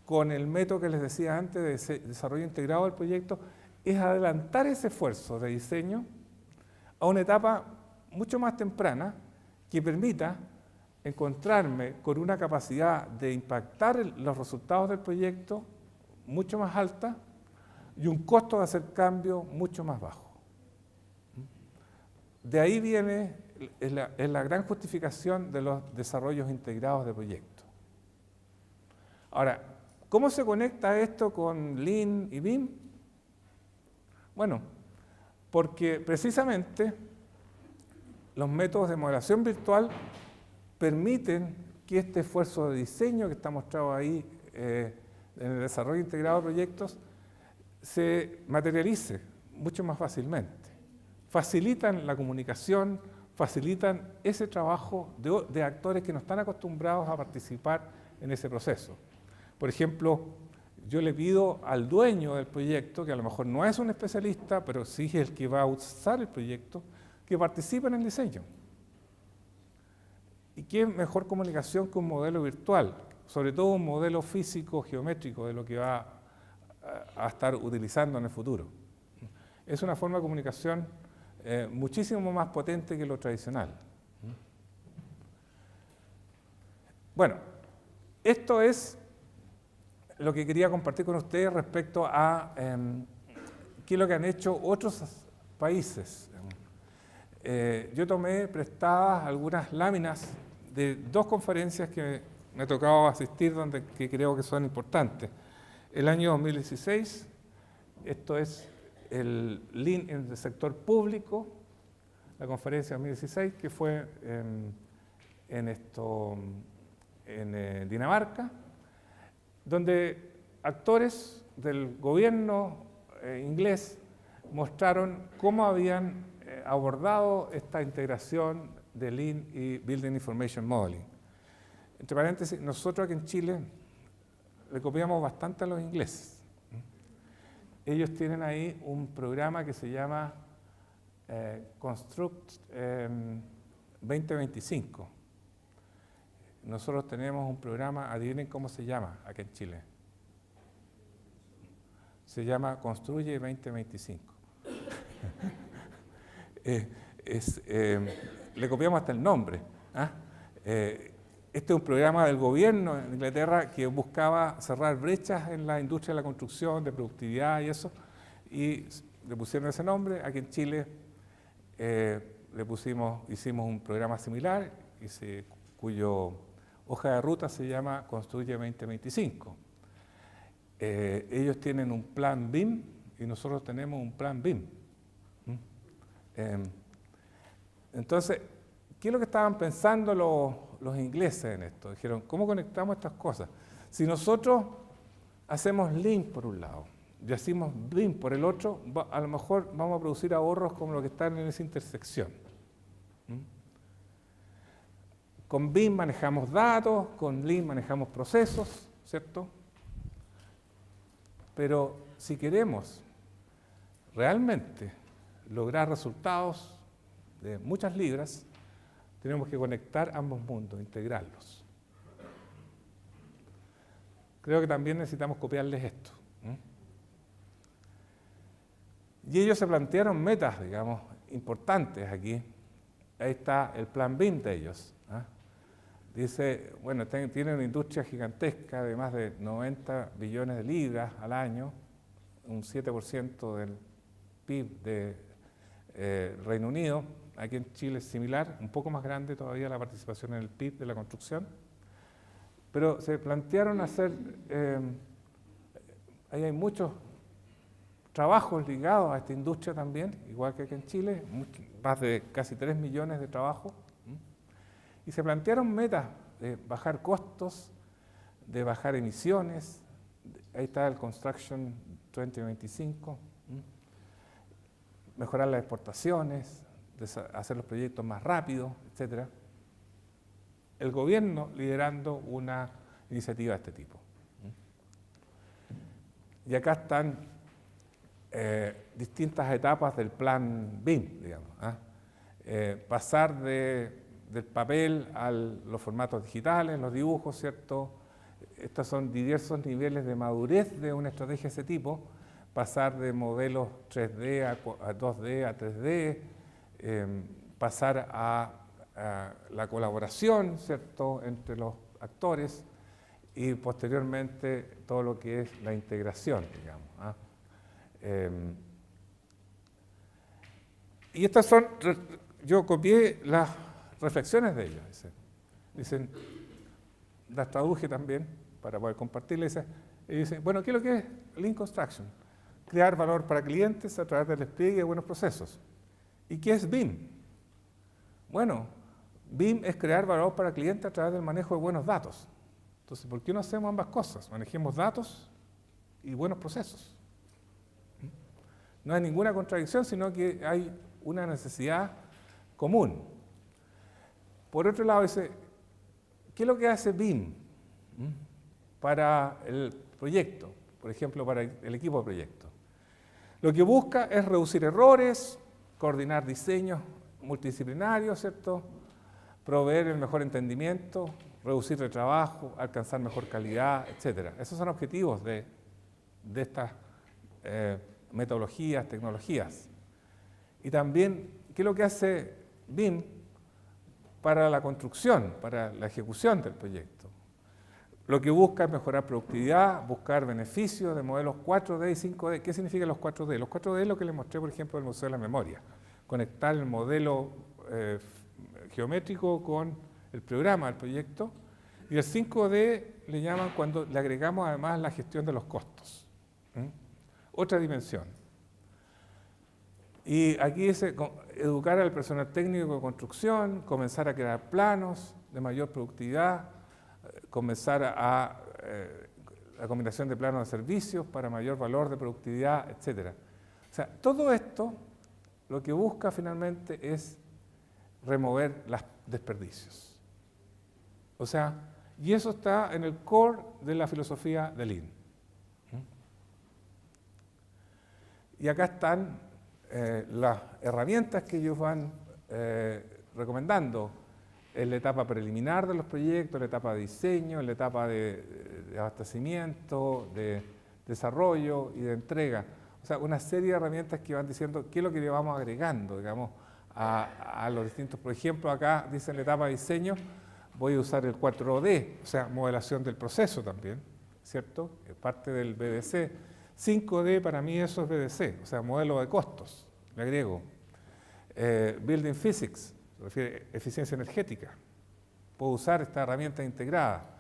[SPEAKER 1] con el método que les decía antes de desarrollo integrado del proyecto es adelantar ese esfuerzo de diseño a una etapa mucho más temprana que permita encontrarme con una capacidad de impactar los resultados del proyecto mucho más alta y un costo de hacer cambios mucho más bajo. De ahí viene es la gran justificación de los desarrollos integrados de proyectos. Ahora, ¿cómo se conecta esto con Lean y BIM? Bueno, porque precisamente los métodos de modelación virtual permiten que este esfuerzo de diseño que está mostrado ahí en el desarrollo integrado de proyectos se materialice mucho más fácilmente. Facilitan la comunicación, facilitan ese trabajo de actores que no están acostumbrados a participar en ese proceso. Por ejemplo, yo le pido al dueño del proyecto, que a lo mejor no es un especialista, pero sí es el que va a usar el proyecto, que participe en el diseño. ¿Y qué mejor comunicación que un modelo virtual? Sobre todo un modelo físico, geométrico, de lo que va a estar utilizando en el futuro. es una forma de comunicación muchísimo más potente que lo tradicional. Bueno, esto es lo que quería compartir con ustedes respecto a qué es lo que han hecho otros países. Yo tomé prestadas algunas láminas de dos conferencias que me ha tocado asistir, que creo que son importantes. El año 2016, esto es el Lean en el sector público, la conferencia 2016, que fue en Dinamarca, donde actores del gobierno inglés mostraron cómo habían abordado esta integración de Lean y Building Information Modeling. Entre paréntesis, nosotros aquí en Chile le copiamos bastante a los ingleses. Ellos tienen ahí un programa que se llama Construct 2025. Nosotros tenemos un programa, adivinen cómo se llama aquí en Chile. Se llama Construye 2025. Le copiamos hasta el nombre. Este es un programa del gobierno en Inglaterra que buscaba cerrar brechas en la industria de la construcción, de productividad y eso, y le pusieron ese nombre. Aquí en Chile hicimos un programa similar, cuyo hoja de ruta se llama Construye 2025. Ellos tienen un plan BIM y nosotros tenemos un plan BIM. Entonces, ¿qué es lo que estaban pensando los ingleses en esto? Dijeron, ¿cómo conectamos estas cosas? Si nosotros hacemos Lean por un lado y hacemos BIM por el otro, a lo mejor vamos a producir ahorros como los que están en esa intersección. Con BIM manejamos datos, con Lean manejamos procesos, ¿cierto? Pero si queremos realmente lograr resultados de muchas libras, tenemos que conectar ambos mundos, integrarlos. Creo que también necesitamos copiarles esto. Y ellos se plantearon metas, digamos, importantes aquí. Ahí está el plan BIM de ellos. Dice, bueno, tienen una industria gigantesca de más de 90 billones de libras al año, un 7% del PIB de Reino Unido. Aquí en Chile es similar, un poco más grande todavía la participación en el PIB de la construcción. Pero se plantearon hacer, ahí hay muchos trabajos ligados a esta industria también, igual que aquí en Chile, más de casi 3 millones de trabajos. Y se plantearon metas de bajar costos, de bajar emisiones. Ahí está el Construction 2025. Mejorar las exportaciones, hacer los proyectos más rápidos, etc. El gobierno liderando una iniciativa de este tipo. Y acá están distintas etapas del plan BIM, digamos. Pasar del papel a los formatos digitales, los dibujos, ¿cierto? Estos son diversos niveles de madurez de una estrategia de ese tipo. Pasar de modelos 3D a 2D a 3D, pasar a la colaboración, ¿cierto?, entre los actores y posteriormente todo lo que es la integración, digamos. Y estas son, yo copié las reflexiones de ellos. Dicen, las traduje también para poder compartirlas. Y dicen, bueno, ¿qué es lo que es Lean Construction? Crear valor para clientes a través del despliegue de buenos procesos. ¿Y qué es BIM? Bueno, BIM es crear valor para clientes a través del manejo de buenos datos. Entonces, ¿por qué no hacemos ambas cosas? Manejemos datos y buenos procesos. No hay ninguna contradicción, sino que hay una necesidad común. Por otro lado, dice, ¿qué es lo que hace BIM para el proyecto? Por ejemplo, para el equipo de proyecto. Lo que busca es reducir errores, coordinar diseños multidisciplinarios, ¿cierto?, proveer el mejor entendimiento, reducir el trabajo, alcanzar mejor calidad, etc. Esos son objetivos de estas metodologías, tecnologías. Y también, ¿qué es lo que hace BIM para la construcción, para la ejecución del proyecto? Lo que busca es mejorar productividad, buscar beneficios de modelos 4D y 5D. ¿Qué significan los 4D? Los 4D es lo que les mostré, por ejemplo, del Museo de la Memoria. Conectar el modelo geométrico con el programa del proyecto. Y el 5D le llaman cuando le agregamos además la gestión de los costos. Otra dimensión. Y aquí es educar al personal técnico de construcción, comenzar a crear planos de mayor productividad, comenzar a la combinación de planos de servicios para mayor valor de productividad, etc. O sea, todo esto lo que busca finalmente es remover los desperdicios. O sea, y eso está en el core de la filosofía de Lean. Y acá están las herramientas que ellos van recomendando en la etapa preliminar de los proyectos, en la etapa de diseño, en la etapa de abastecimiento, de desarrollo y de entrega. O sea, una serie de herramientas que van diciendo qué es lo que le vamos agregando, digamos, a los distintos. Por ejemplo, acá dice en la etapa de diseño, voy a usar el 4D, o sea, modelación del proceso también, ¿cierto? Es parte del BDC. 5D para mí eso es BDC, o sea, modelo de costos, le agrego. Building Physics, se refiere a eficiencia energética. Puedo usar esta herramienta integrada.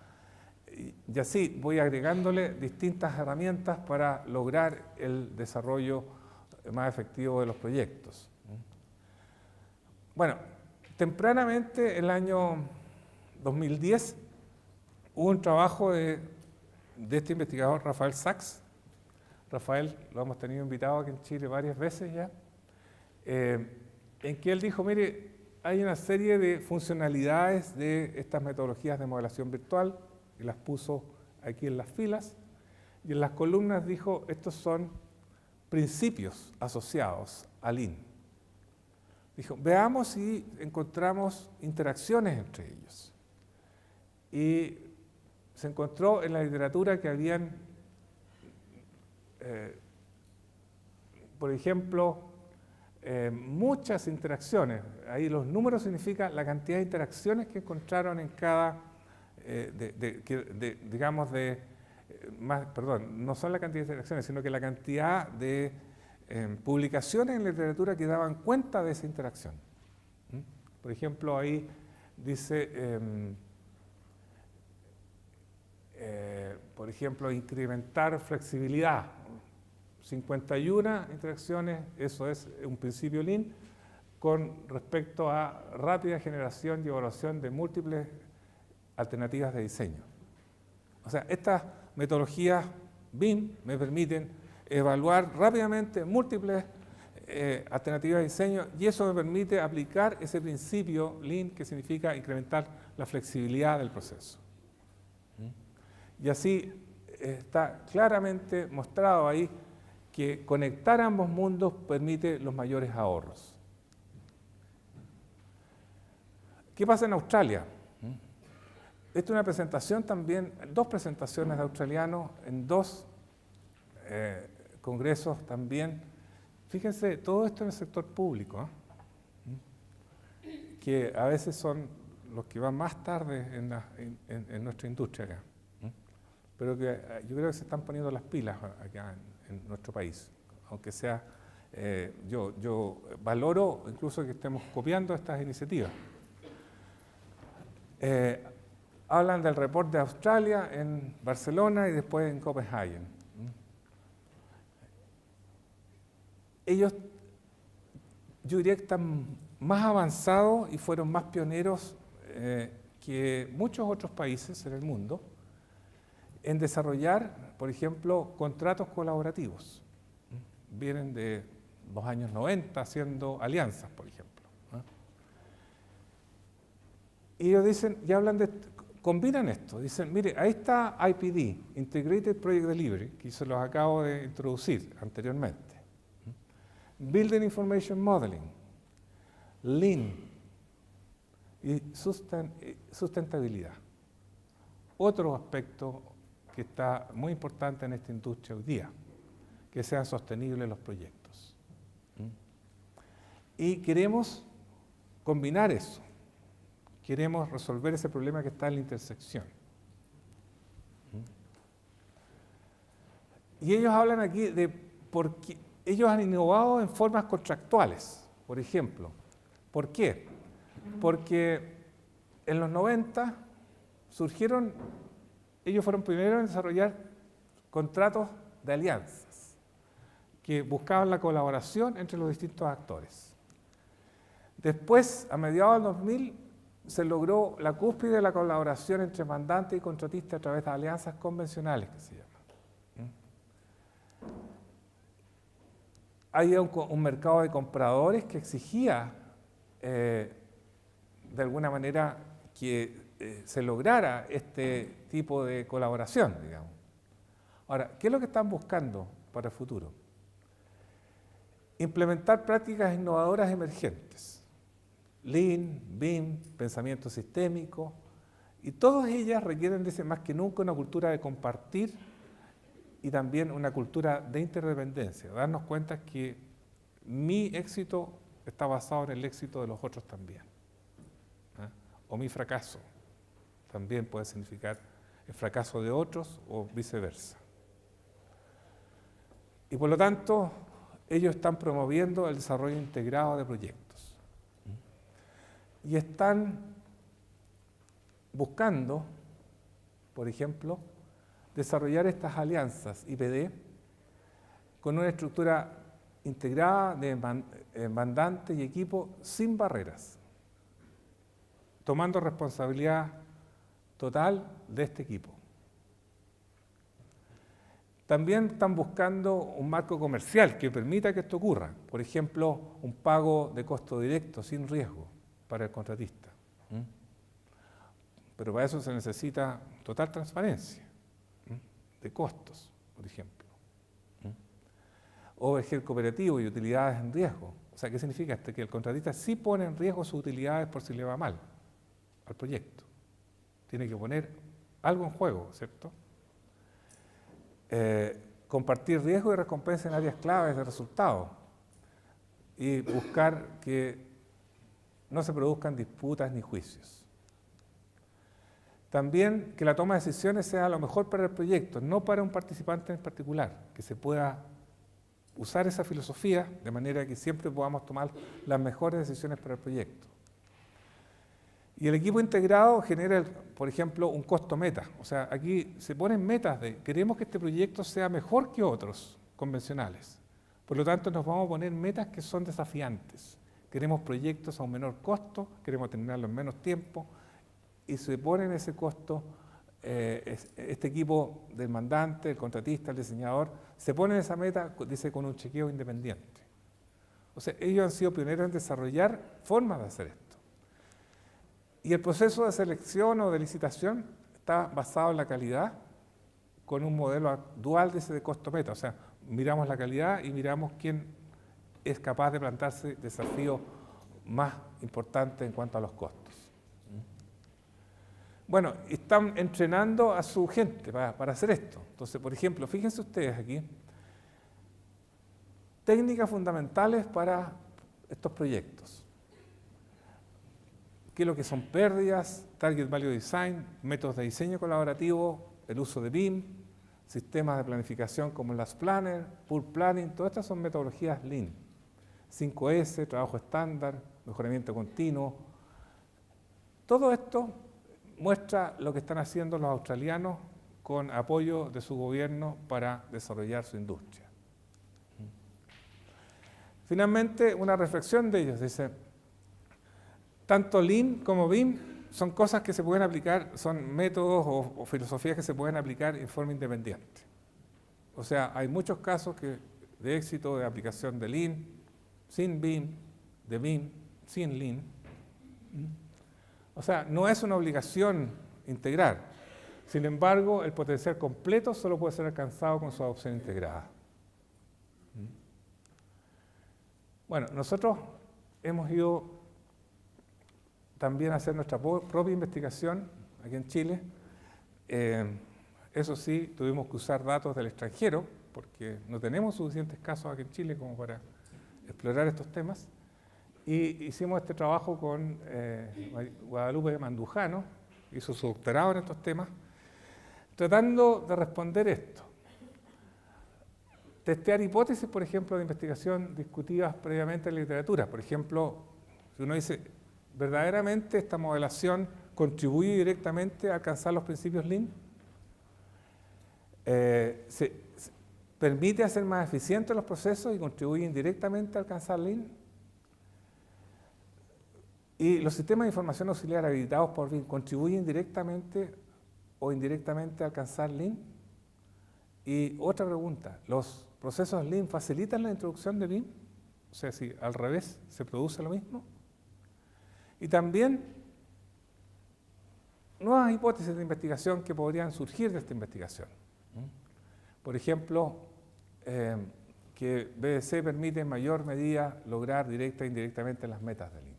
[SPEAKER 1] Y así voy agregándole distintas herramientas para lograr el desarrollo más efectivo de los proyectos. Bueno, tempranamente, el año 2010, hubo un trabajo de este investigador, Rafael Sachs. Rafael lo hemos tenido invitado aquí en Chile varias veces ya, en que él dijo, mire, hay una serie de funcionalidades de estas metodologías de modelación virtual, y las puso aquí en las filas, y en las columnas dijo, estos son principios asociados al Lean. Dijo, veamos si encontramos interacciones entre ellos. Y se encontró en la literatura que habían, por ejemplo, muchas interacciones. Ahí los números significan la cantidad de interacciones que encontraron en cada, no son la cantidad de interacciones, sino que la cantidad de publicaciones en la literatura que daban cuenta de esa interacción. Por ejemplo, ahí dice, por ejemplo, incrementar flexibilidad. 51 interacciones, eso es un principio Lean, con respecto a rápida generación y evaluación de múltiples alternativas de diseño. O sea, estas metodologías BIM me permiten evaluar rápidamente múltiples alternativas de diseño y eso me permite aplicar ese principio Lean que significa incrementar la flexibilidad del proceso. Y así está claramente mostrado ahí que conectar ambos mundos permite los mayores ahorros. ¿Qué pasa en Australia? Esta es una presentación también, dos presentaciones de australianos en dos congresos también. Fíjense, todo esto en el sector público, que a veces son los que van más tarde en nuestra industria acá. Pero que yo creo que se están poniendo las pilas acá en nuestro país, aunque sea, yo valoro incluso que estemos copiando estas iniciativas. Hablan del report de Australia en Barcelona y después en Copenhague. Ellos, yo diría que están más avanzados y fueron más pioneros que muchos otros países en el mundo en desarrollar, por ejemplo, contratos colaborativos. Vienen de los años 90 haciendo alianzas, por ejemplo. Y ellos dicen, ya hablan de, combinan esto, dicen, mire, ahí está IPD, Integrated Project Delivery, que se los acabo de introducir anteriormente. Building Information Modeling, Lean y sustentabilidad. Otro aspecto que está muy importante en esta industria hoy día, que sean sostenibles los proyectos. Y queremos combinar eso. Queremos resolver ese problema que está en la intersección. Y ellos hablan aquí de por qué ellos han innovado en formas contractuales, por ejemplo. ¿Por qué? Porque en los 90 ellos fueron primeros en desarrollar contratos de alianzas que buscaban la colaboración entre los distintos actores. Después, a mediados del 2000, se logró la cúspide de la colaboración entre mandante y contratista a través de alianzas convencionales, que se llaman. Hay un mercado de compradores que exigía, de alguna manera, que se lograra este tipo de colaboración, digamos. Ahora, ¿qué es lo que están buscando para el futuro? Implementar prácticas innovadoras emergentes. Lean, BIM, pensamiento sistémico, y todas ellas requieren, más que nunca, una cultura de compartir y también una cultura de interdependencia, darnos cuenta que mi éxito está basado en el éxito de los otros también. O mi fracaso también puede significar el fracaso de otros o viceversa. Y por lo tanto, ellos están promoviendo el desarrollo integrado de proyectos. Y están buscando, por ejemplo, desarrollar estas alianzas IPD con una estructura integrada de mandante y equipo sin barreras, tomando responsabilidad total de este equipo. También están buscando un marco comercial que permita que esto ocurra, por ejemplo, un pago de costo directo sin riesgo para el contratista. Pero para eso se necesita total transparencia de costos, por ejemplo. Overhead cooperativo y utilidades en riesgo. O sea, ¿qué significa esto? Que el contratista sí pone en riesgo sus utilidades por si le va mal al proyecto. Tiene que poner algo en juego, ¿cierto? Compartir riesgo y recompensa en áreas claves de resultados y buscar que no se produzcan disputas ni juicios. También que la toma de decisiones sea lo mejor para el proyecto, no para un participante en particular, que se pueda usar esa filosofía de manera que siempre podamos tomar las mejores decisiones para el proyecto. Y el equipo integrado genera, por ejemplo, un costo meta. O sea, aquí se ponen metas de queremos que este proyecto sea mejor que otros convencionales. Por lo tanto, nos vamos a poner metas que son desafiantes. Queremos proyectos a un menor costo, queremos terminarlo en menos tiempo, y se pone en ese costo, este equipo del mandante, el contratista, el diseñador, se pone en esa meta, dice, con un chequeo independiente. O sea, ellos han sido pioneros en desarrollar formas de hacer esto. Y el proceso de selección o de licitación está basado en la calidad, con un modelo dual de costo meta. O sea, miramos la calidad y miramos quién es capaz de plantarse desafíos más importantes en cuanto a los costos. Bueno, están entrenando a su gente para hacer esto. Entonces, por ejemplo, fíjense ustedes aquí, técnicas fundamentales para estos proyectos. ¿Qué es lo que son pérdidas? Target Value Design, métodos de diseño colaborativo, el uso de BIM, sistemas de planificación como las Planner, Pool Planning, todas estas son metodologías Lean. 5S, trabajo estándar, mejoramiento continuo. Todo esto muestra lo que están haciendo los australianos con apoyo de su gobierno para desarrollar su industria. Finalmente, una reflexión de ellos dice, tanto Lean como BIM son cosas que se pueden aplicar, son métodos o filosofías que se pueden aplicar en forma independiente. O sea, hay muchos casos de éxito de aplicación de Lean, sin BIM, de BIM, sin Lean. O sea, no es una obligación integrar. Sin embargo, el potencial completo solo puede ser alcanzado con su adopción integrada. Bueno, nosotros hemos ido también a hacer nuestra propia investigación aquí en Chile. Eso sí, tuvimos que usar datos del extranjero porque no tenemos suficientes casos aquí en Chile como para explorar estos temas. Y hicimos este trabajo con Guadalupe Mandujano, hizo su doctorado en estos temas, tratando de responder esto. Testear hipótesis, por ejemplo, de investigación discutidas previamente en la literatura. Por ejemplo, si uno dice, ¿verdaderamente esta modelación contribuye directamente a alcanzar los principios Lean? ¿Permite hacer más eficientes los procesos y contribuye indirectamente a alcanzar Lean? ¿Y los sistemas de información auxiliar habilitados por Lean contribuyen directamente o indirectamente a alcanzar Lean? Y otra pregunta, ¿los procesos Lean facilitan la introducción de Lean? O sea, si al revés se produce lo mismo. Y también nuevas hipótesis de investigación que podrían surgir de esta investigación. Por ejemplo, que BDC permite en mayor medida lograr directa e indirectamente las metas de Lean.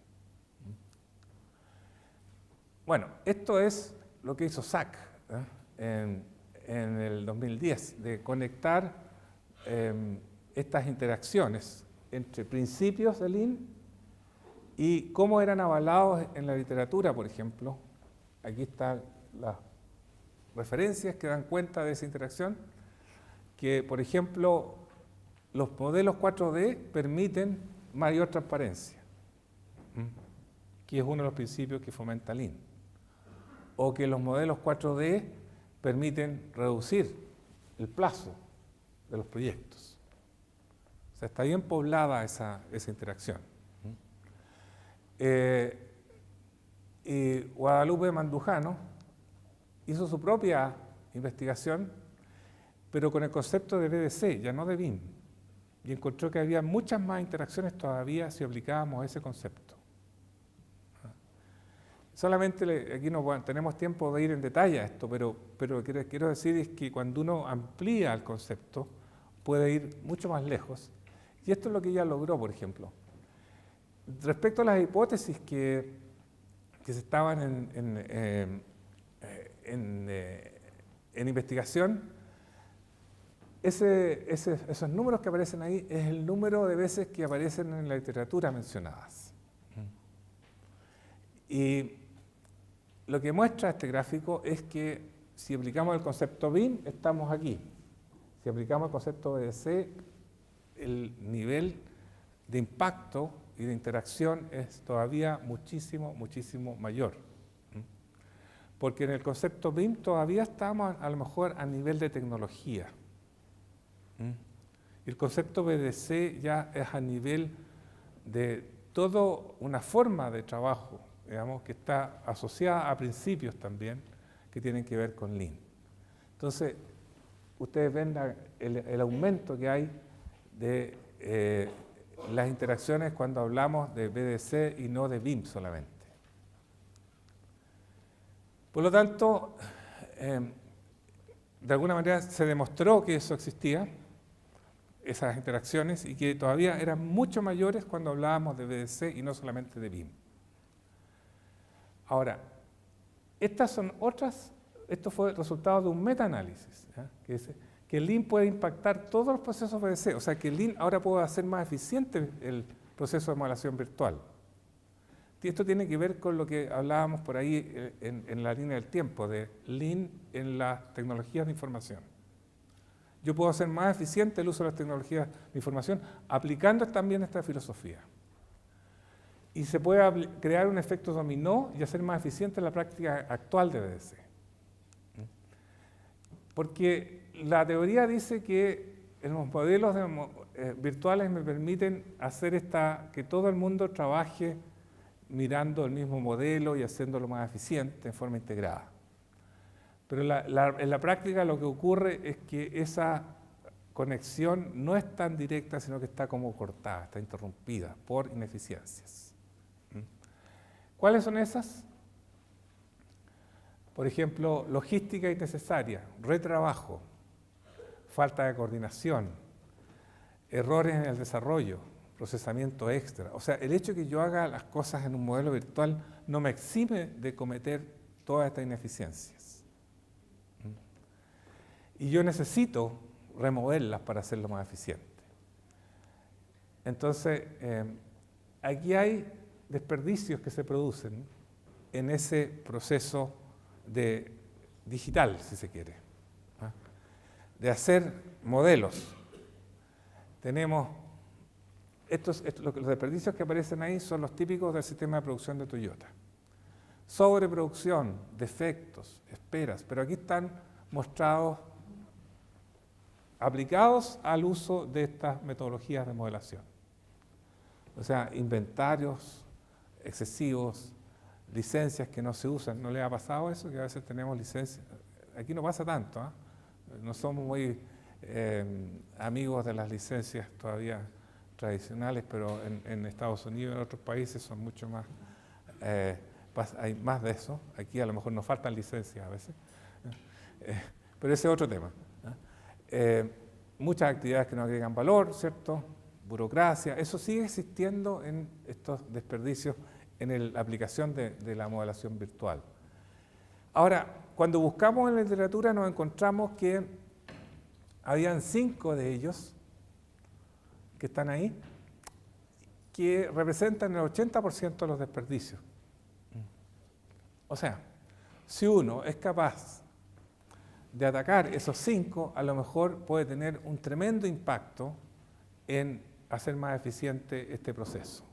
[SPEAKER 1] Bueno, esto es lo que hizo SAC en el 2010, de conectar estas interacciones entre principios de Lean y cómo eran avalados en la literatura, por ejemplo. Aquí están las referencias que dan cuenta de esa interacción, que, por ejemplo, los modelos 4D permiten mayor transparencia, que es uno de los principios que fomenta Lean, o que los modelos 4D permiten reducir el plazo de los proyectos. O sea, está bien poblada esa interacción. Y Guadalupe Mandujano hizo su propia investigación, pero con el concepto de BDC, ya no de BIM, y encontró que había muchas más interacciones todavía si aplicábamos ese concepto. Solamente aquí no tenemos tiempo de ir en detalle a esto, pero lo que quiero decir es que cuando uno amplía el concepto, puede ir mucho más lejos. Y esto es lo que ella logró, por ejemplo. Respecto a las hipótesis que se estaban en investigación, esos números que aparecen ahí es el número de veces que aparecen en la literatura mencionadas. Y lo que muestra este gráfico es que si aplicamos el concepto BIM, estamos aquí. Si aplicamos el concepto BDC, el nivel de impacto y de interacción es todavía muchísimo, muchísimo mayor. Porque en el concepto BIM todavía estamos a lo mejor a nivel de tecnología. Y el concepto BDC ya es a nivel de toda una forma de trabajo, digamos, que está asociada a principios también que tienen que ver con Lean. Entonces, ustedes ven el aumento que hay de las interacciones cuando hablamos de BDC y no de BIM solamente. Por lo tanto, de alguna manera se demostró que eso existía, esas interacciones, y que todavía eran mucho mayores cuando hablábamos de BDC y no solamente de BIM. Ahora, estas son otras, esto fue el resultado de un meta-análisis, que dice que el Lean puede impactar todos los procesos BDC, o sea que el Lean ahora puede hacer más eficiente el proceso de modelación virtual. Y esto tiene que ver con lo que hablábamos por ahí en la línea del tiempo, de Lean en las tecnologías de información. Yo puedo hacer más eficiente el uso de las tecnologías de información aplicando también esta filosofía. Y se puede crear un efecto dominó y hacer más eficiente la práctica actual de BDC. Porque la teoría dice que los modelos virtuales me permiten hacer que todo el mundo trabaje mirando el mismo modelo y haciéndolo más eficiente en forma integrada. Pero en la práctica lo que ocurre es que esa conexión no es tan directa, sino que está como cortada, está interrumpida por ineficiencias. ¿Cuáles son esas? Por ejemplo, logística innecesaria, retrabajo, falta de coordinación, errores en el desarrollo, procesamiento extra. O sea, el hecho de que yo haga las cosas en un modelo virtual no me exime de cometer todas estas ineficiencias. Y yo necesito removerlas para hacerlo más eficiente. Entonces, aquí hay desperdicios que se producen en ese proceso digital, si se quiere, ¿ah? De hacer modelos. Tenemos los desperdicios que aparecen ahí son los típicos del sistema de producción de Toyota. Sobreproducción, defectos, esperas, pero aquí están mostrados, aplicados al uso de estas metodologías de modelación. O sea, inventarios excesivos, licencias que no se usan. ¿No les ha pasado eso? Que a veces tenemos licencias. Aquí no pasa tanto, ¿eh? No somos muy amigos de las licencias todavía tradicionales, pero en Estados Unidos y en otros países son mucho más, hay más de eso. Aquí a lo mejor nos faltan licencias a veces, pero ese es otro tema. Muchas actividades que no agregan valor, ¿cierto? Burocracia, eso sigue existiendo en estos desperdicios en la aplicación de la modelación virtual. Ahora, cuando buscamos en la literatura nos encontramos que habían 5 de ellos que están ahí, que representan el 80% de los desperdicios. O sea, si uno es capaz de atacar esos 5, a lo mejor puede tener un tremendo impacto en hacer más eficiente este proceso.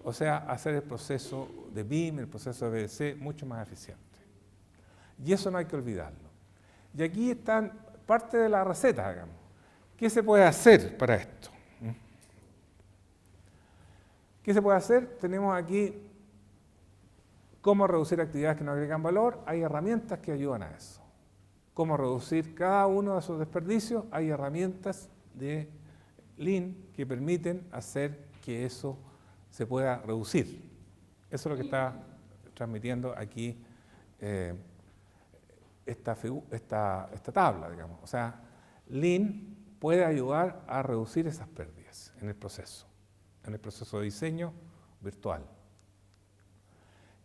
[SPEAKER 1] O sea, hacer el proceso de BIM, el proceso de BDC, mucho más eficiente. Y eso no hay que olvidarlo. Y aquí están parte de la receta, digamos. ¿Qué se puede hacer para esto? ¿Qué se puede hacer? Tenemos aquí cómo reducir actividades que no agregan valor. Hay herramientas que ayudan a eso. Cómo reducir cada uno de esos desperdicios. Hay herramientas de Lean que permiten hacer que eso se pueda reducir. Eso es lo que está transmitiendo aquí esta tabla, digamos. O sea, Lean puede ayudar a reducir esas pérdidas en el proceso de diseño virtual.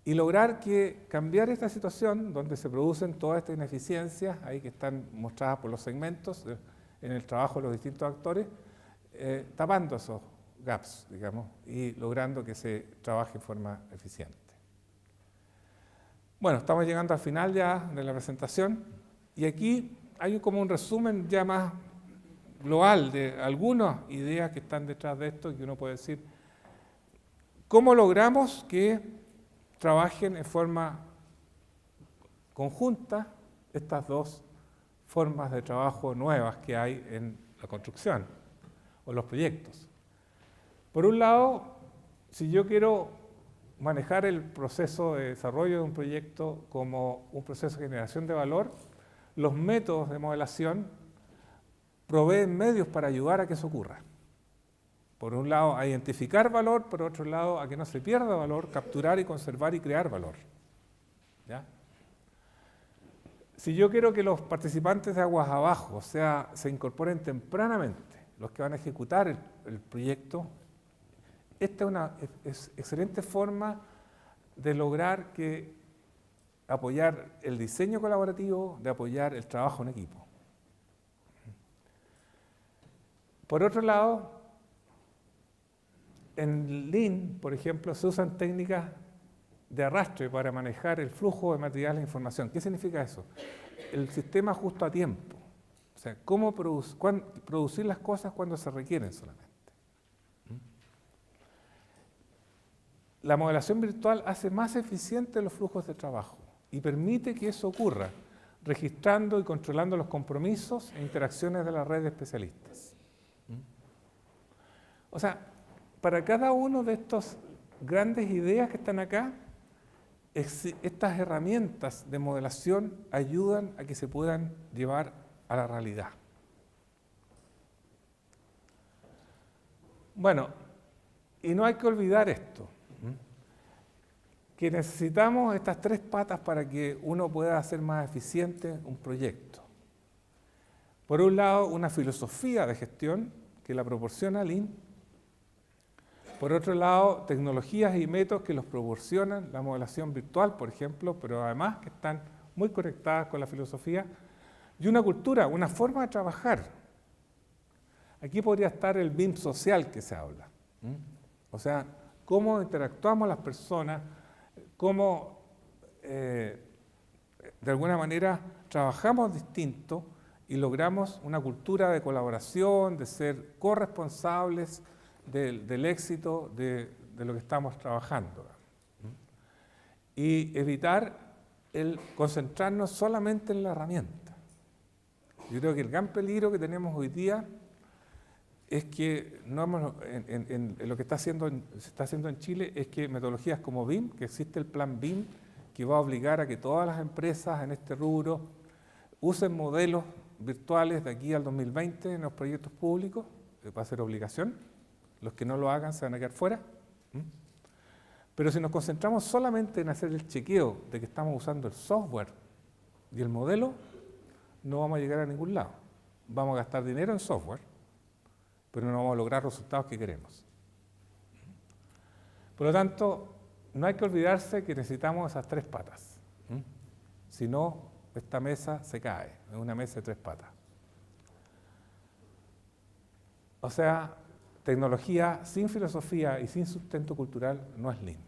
[SPEAKER 1] Y lograr cambiar esta situación donde se producen todas estas ineficiencias, ahí que están mostradas por los segmentos en el trabajo de los distintos actores, tapando esos gaps, digamos, y logrando que se trabaje en forma eficiente. Bueno, estamos llegando al final ya de la presentación y aquí hay como un resumen ya más global de algunas ideas que están detrás de esto y que uno puede decir, ¿cómo logramos que trabajen en forma conjunta estas dos formas de trabajo nuevas que hay en la construcción o los proyectos? Por un lado, si yo quiero manejar el proceso de desarrollo de un proyecto como un proceso de generación de valor, los métodos de modelación proveen medios para ayudar a que eso ocurra. Por un lado, a identificar valor, por otro lado, a que no se pierda valor, capturar y conservar y crear valor. ¿Ya? Si yo quiero que los participantes de aguas abajo, o sea, se incorporen tempranamente, los que van a ejecutar el proyecto, esta es una excelente forma de lograr apoyar el diseño colaborativo, de apoyar el trabajo en equipo. Por otro lado, en Lean, por ejemplo, se usan técnicas de arrastre para manejar el flujo de materiales e información. ¿Qué significa eso? El sistema justo a tiempo. O sea, cómo producir las cosas cuando se requieren solamente. La modelación virtual hace más eficientes los flujos de trabajo y permite que eso ocurra, registrando y controlando los compromisos e interacciones de la red de especialistas. O sea, para cada uno de estas grandes ideas que están acá, estas herramientas de modelación ayudan a que se puedan llevar a la realidad. Bueno, y no hay que olvidar esto, que necesitamos estas 3 patas para que uno pueda hacer más eficiente un proyecto. Por un lado, una filosofía de gestión que la proporciona Lean. Por otro lado, tecnologías y métodos que los proporcionan la modelación virtual, por ejemplo, pero además que están muy conectadas con la filosofía. Y una cultura, una forma de trabajar. Aquí podría estar el BIM social que se habla. O sea, cómo interactuamos las personas, cómo de alguna manera trabajamos distinto y logramos una cultura de colaboración, de ser corresponsables del éxito de lo que estamos trabajando. Y evitar el concentrarnos solamente en la herramienta. Yo creo que el gran peligro que tenemos hoy día es que en lo que se está haciendo en Chile es que metodologías como BIM, que existe el plan BIM, que va a obligar a que todas las empresas en este rubro usen modelos virtuales de aquí al 2020 en los proyectos públicos, va a ser obligación, los que no lo hagan se van a quedar fuera. Pero si nos concentramos solamente en hacer el chequeo de que estamos usando el software y el modelo, no vamos a llegar a ningún lado. Vamos a gastar dinero en software, pero no vamos a lograr los resultados que queremos. Por lo tanto, no hay que olvidarse que necesitamos esas tres patas. Si no, esta mesa se cae, es una mesa de tres patas. O sea, tecnología sin filosofía y sin sustento cultural no es Lean.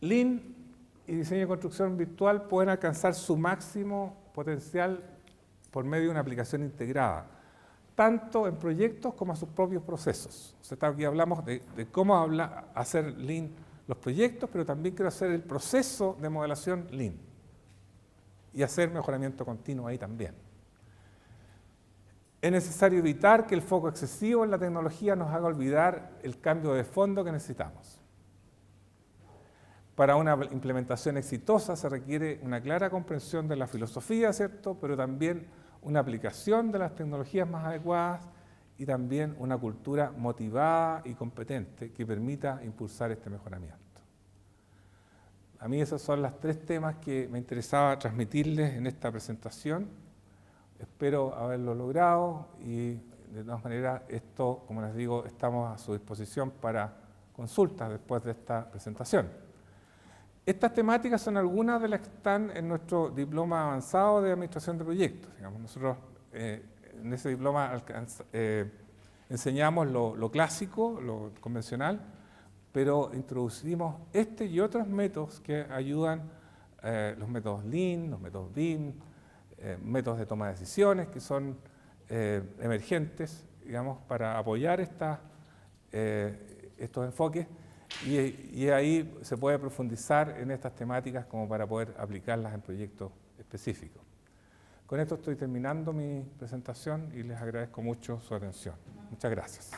[SPEAKER 1] Lean y diseño y construcción virtual pueden alcanzar su máximo potencial por medio de una aplicación integrada, tanto en proyectos como a sus propios procesos. O sea, aquí hablamos de cómo hacer Lean los proyectos, pero también quiero hacer el proceso de modelación Lean y hacer mejoramiento continuo ahí también. Es necesario evitar que el foco excesivo en la tecnología nos haga olvidar el cambio de fondo que necesitamos. Para una implementación exitosa se requiere una clara comprensión de la filosofía, ¿cierto? Pero también una aplicación de las tecnologías más adecuadas y también una cultura motivada y competente que permita impulsar este mejoramiento. A mí esos son los tres temas que me interesaba transmitirles en esta presentación. Espero haberlo logrado y de todas maneras esto, como les digo, estamos a su disposición para consultas después de esta presentación. Estas temáticas son algunas de las que están en nuestro diploma avanzado de administración de proyectos. Digamos, nosotros en ese diploma enseñamos lo clásico, lo convencional, pero introducimos este y otros métodos que ayudan, los métodos Lean, los métodos BIM, métodos de toma de decisiones que son emergentes, digamos, para apoyar estos enfoques y ahí se puede profundizar en estas temáticas como para poder aplicarlas en proyectos específicos. Con esto estoy terminando mi presentación y les agradezco mucho su atención. Muchas gracias.